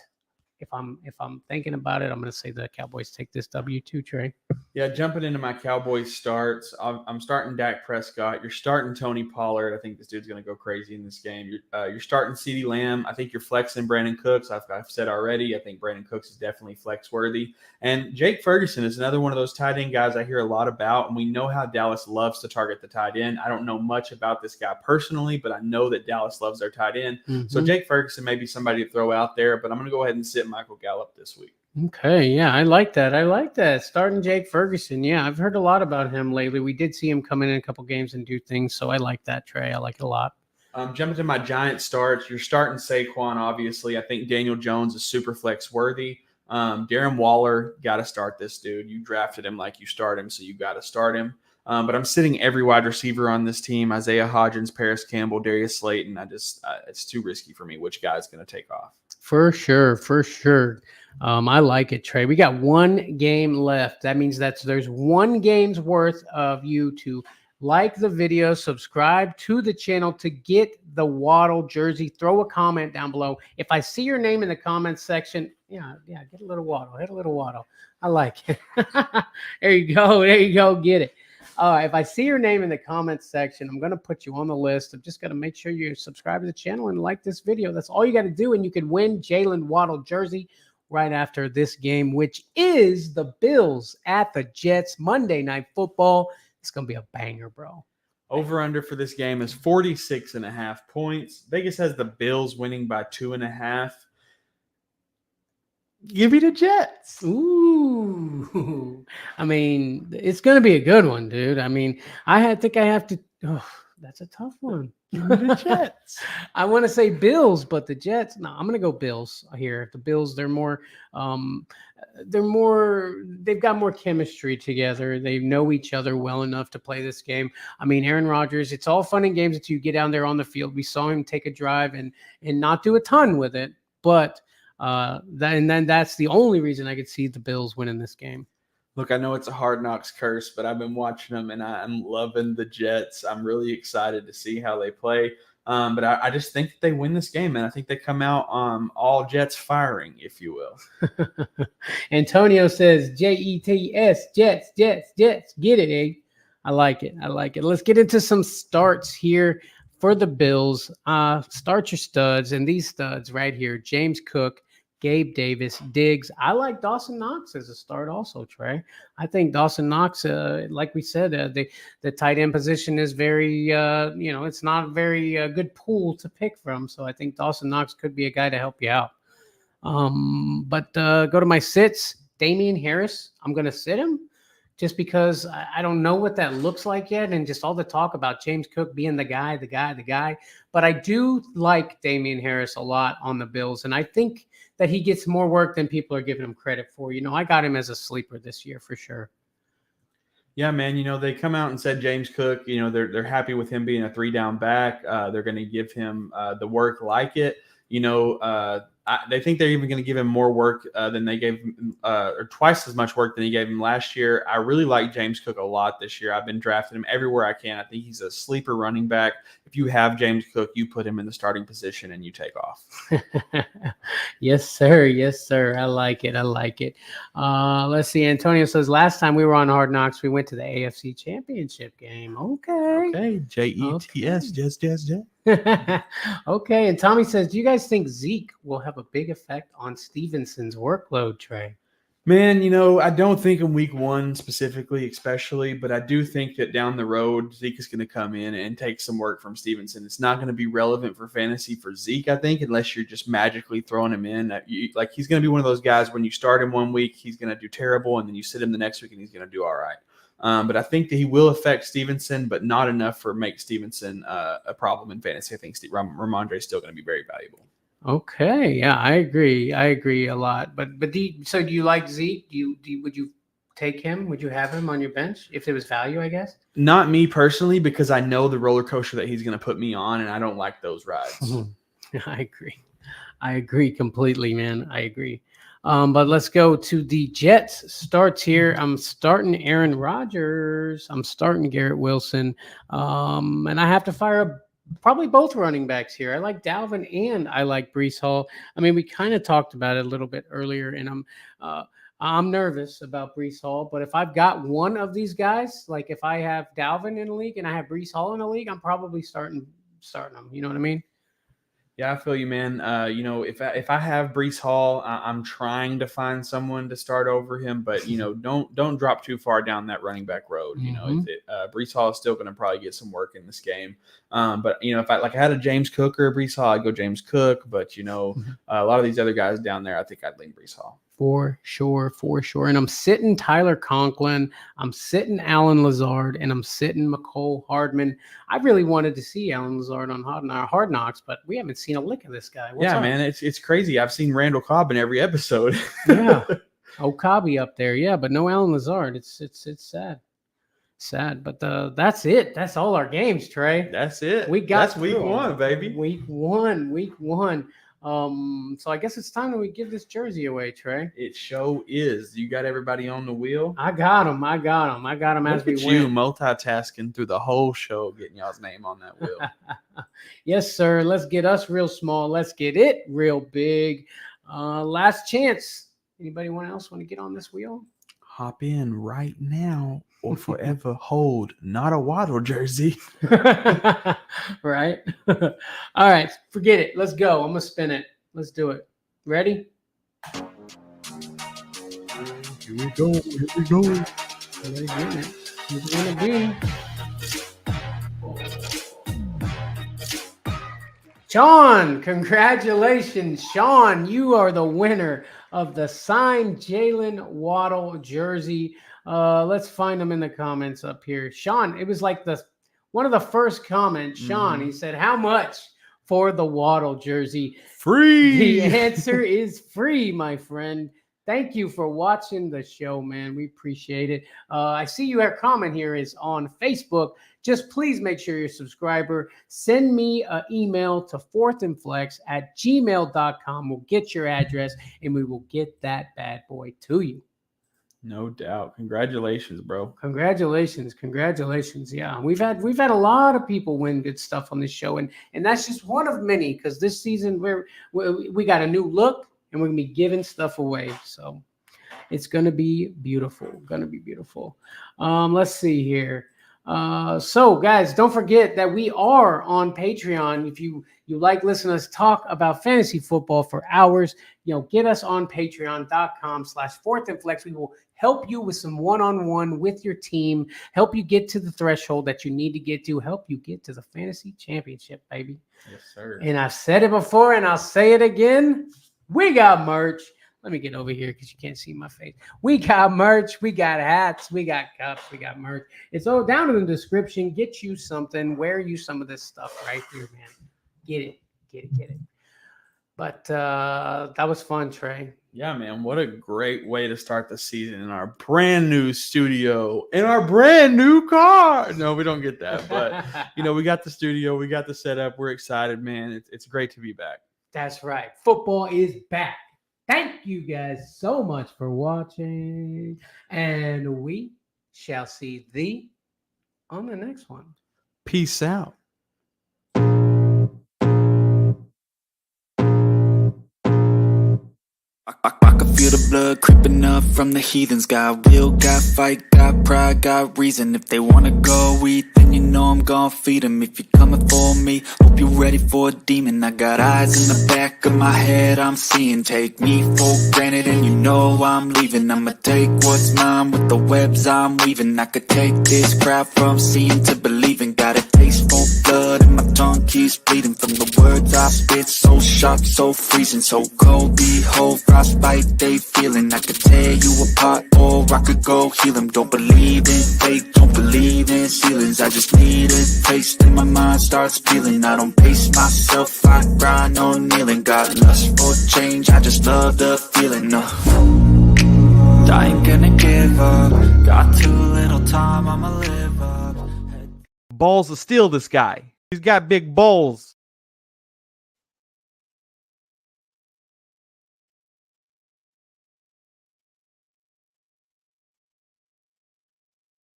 if I'm thinking about it, I'm going to say the Cowboys take this W too, Trey. Yeah, jumping into my Cowboys starts, I'm starting Dak Prescott. You're starting Tony Pollard. I think this dude's going to go crazy in this game. You're starting CeeDee Lamb. I think you're flexing Brandon Cooks. I've said already, I think Brandon Cooks is definitely flex worthy. And Jake Ferguson is another one of those tight end guys I hear a lot about, and we know how Dallas loves to target the tight end. I don't know much about this guy personally, but I know that Dallas loves their tight end. Mm-hmm. So Jake Ferguson may be somebody to throw out there, but I'm going to go ahead and sit Michael Gallup this week. Okay, yeah, I like that. Starting Jake Ferguson. Yeah, I've heard a lot about him lately. We did see him come in a couple games and do things, so I like that, Trey. I like it a lot. Jumping to my Giant starts, you're starting Saquon, obviously. I think Daniel Jones is super flex worthy. Darren Waller, got to start this dude. You drafted him like you start him, so you got to start him. But I'm sitting every wide receiver on this team: Isaiah Hodgins, Paris Campbell, Darius Slayton. It's too risky for me. Which guy's going to take off? For sure. I like it, Trey. We got one game left. That means there's one game's worth of you to like the video, subscribe to the channel to get the Waddle jersey. Throw a comment down below. If I see your name in the comments section, yeah, get a little Waddle. Hit a little Waddle. I like it. There you go. There you go. Get it. If I see your name in the comments section, I'm going to put you on the list. I'm just going to make sure you subscribe to the channel and like this video. That's all you got to do, and you can win Jaylen Waddle jersey right after this game, which is the Bills at the Jets, Monday Night Football. It's going to be a banger, bro. Over under for this game is 46.5 points. Vegas has the Bills winning by 2.5. Give me the Jets. Ooh. I mean, it's going to be a good one, dude. I mean, I think I have to. Oh, that's a tough one. Give me the Jets. I want to say Bills, but the Jets. No, I'm going to go Bills here. The Bills, they're more. They've got more chemistry together. They know each other well enough to play this game. I mean, Aaron Rodgers, it's all fun and games until you get down there on the field. We saw him take a drive and not do a ton with it, but then that's the only reason I could see the Bills winning this game. Look, I know it's a Hard Knocks curse, but I've been watching them and I'm loving the Jets. I'm really excited to see how they play. But I just think that they win this game, and I think they come out all Jets firing, if you will. Antonio says Jets, Jets, Jets, Jets. Get it, eh? I like it. I like it. Let's get into some starts here for the Bills. Start your studs, and these studs right here: James Cook, Gabe Davis, Diggs. I like Dawson Knox as a start also, Trey. I think Dawson Knox, like we said, the tight end position is very, it's not a very good pool to pick from. So I think Dawson Knox could be a guy to help you out. But go to my sits. Damian Harris, I'm going to sit him just because I don't know what that looks like yet. And just all the talk about James Cook being the guy. But I do like Damian Harris a lot on the Bills. And I think that he gets more work than people are giving him credit for. I got him as a sleeper this year for sure. Yeah, man. They come out and said James Cook, they're happy with him being a 3-down back. They're going to give him the work like it. They think they're even going to give him more work than they gave him, or twice as much work than he gave him last year. I really like James Cook a lot this year. I've been drafting him everywhere I can. I think he's a sleeper running back. If you have James Cook, you put him in the starting position and you take off. Yes, sir. Yes, sir. I like it. Let's see. Antonio says, last time we were on Hard Knocks, we went to the AFC Championship game. Okay. Jets, Jets. Okay. And Tommy says, do you guys think Zeke will have a big effect on Stevenson's workload, Trey? Man, I don't think in week 1 specifically, especially, but I do think that down the road, Zeke is going to come in and take some work from Stevenson. It's not going to be relevant for fantasy for Zeke, I think, unless you're just magically throwing him in. He's going to be one of those guys when you start him 1 week, he's going to do terrible, and then you sit him the next week and he's going to do all right. But I think that he will affect Stevenson, but not enough for make Stevenson a problem in fantasy. I think Ramondre is still going to be very valuable. Okay, yeah, I agree a lot. But do you like Zeke? Would you take him? Would you have him on your bench if there was value, I guess? Not me personally, because I know the roller coaster that he's going to put me on, and I don't like those rides. I agree completely, man. I agree. But let's go to the Jets starts here. I'm starting Aaron Rodgers. I'm starting Garrett Wilson. And I have to fire up probably both running backs here. I like Dalvin and I like Breece Hall. I mean, we kind of talked about it a little bit earlier, and I'm nervous about Breece Hall. But if I've got one of these guys, like if I have Dalvin in a league and I have Breece Hall in a league, I'm probably starting them. You know what I mean? Yeah, I feel you, man. If I have Breece Hall, I'm trying to find someone to start over him, but don't drop too far down that running back road. Breece Hall is still going to probably get some work in this game. But if I had a James Cook or a Breece Hall, I'd go James Cook. But a lot of these other guys down there, I think I'd lean Breece Hall. For sure. And I'm sitting Tyler Conklin. I'm sitting Alan Lazard, and I'm sitting Mecole Hardman. I really wanted to see Alan Lazard on Hard Knocks, but we haven't seen a lick of this guy. What's up? Man, it's crazy. I've seen Randall Cobb in every episode. Yeah, Okabe up there. Yeah, but no Alan Lazard. It's sad. But that's it. That's all our games, Trey. That's it. That's week 1, baby. Week one. So I guess it's time that we give this jersey away, Trey. It show is. You got everybody on the wheel. I got him as Look we at you went. multitasking through the whole show, getting y'all's name on that wheel. Yes, sir. Let's get us real small. Let's get it real big. Last chance. Anybody else want to get on this wheel? Hop in right now or forever hold not a Waddle jersey. Right? All right. Forget it. Let's go. I'm going to spin it. Let's do it. Ready? Here we go. Here we go. Who's it going to be? Sean, congratulations. Sean, you are the winner of the signed Jaylen Waddle jersey. Let's find them in the comments up here. Sean, it was like one of the first comments. Sean, he said, how much for the Waddle jersey? Free. The answer is free, my friend. Thank you for watching the show, man. We appreciate it. I see your comment here is on Facebook. Just please make sure you're a subscriber. Send me an email to fourthandflex@gmail.com. We'll get your address, and we will get that bad boy to you. No doubt. Congratulations, bro. Congratulations. Yeah, we've had a lot of people win good stuff on this show, and that's just one of many, because this season we got a new look, and we're gonna be giving stuff away. So it's gonna be beautiful. Let's see here. So guys, don't forget that we are on Patreon. If you like listening to us talk about fantasy football for hours, get us on patreon.com/fourthandflex. We will help you with some one-on-one with your team, help you get to the threshold that you need to get to, help you get to the fantasy championship, baby. Yes, sir. And I've said it before and I'll say it again. We got merch. Let me get over here because you can't see my face. We got merch. We got hats. We got cups. We got merch. It's all down in the description. Get you something. Wear you some of this stuff right here, man. Get it. But that was fun, Trey. Yeah, man. What a great way to start the season in our brand new studio, in our brand new car. No, we don't get that. But, we got the studio. We got the setup. We're excited, man. It's great to be back. That's right. Football is back. Thank you guys so much for watching, and we shall see thee on the next one. Peace out. I can feel the blood creeping up from the heathens. Got will, got fight, got pride, got reason. If they wanna go eat, then I'm gonna feed them. If you're coming for me, hope you're ready for a demon. I got eyes in the back of my head, I'm seeing. Take me for granted and I'm leaving. I'ma take what's mine with the webs I'm weaving. I could take this crowd from seeing to believing. Got a taste for blood and my tongue keeps bleeding. From the words I spit, so sharp, so freezing. So cold, behold, frostbite they feeling. I could tear you apart or I could go heal them. Don't believe in fate, don't believe in ceilings. I just need a taste and my mind starts feeling. I don't pace myself, I grind on kneeling. Got lust for change, I just love the feeling. No, I ain't gonna give up. Got too little time, I'ma live up. Balls to steal this guy. He's got big balls.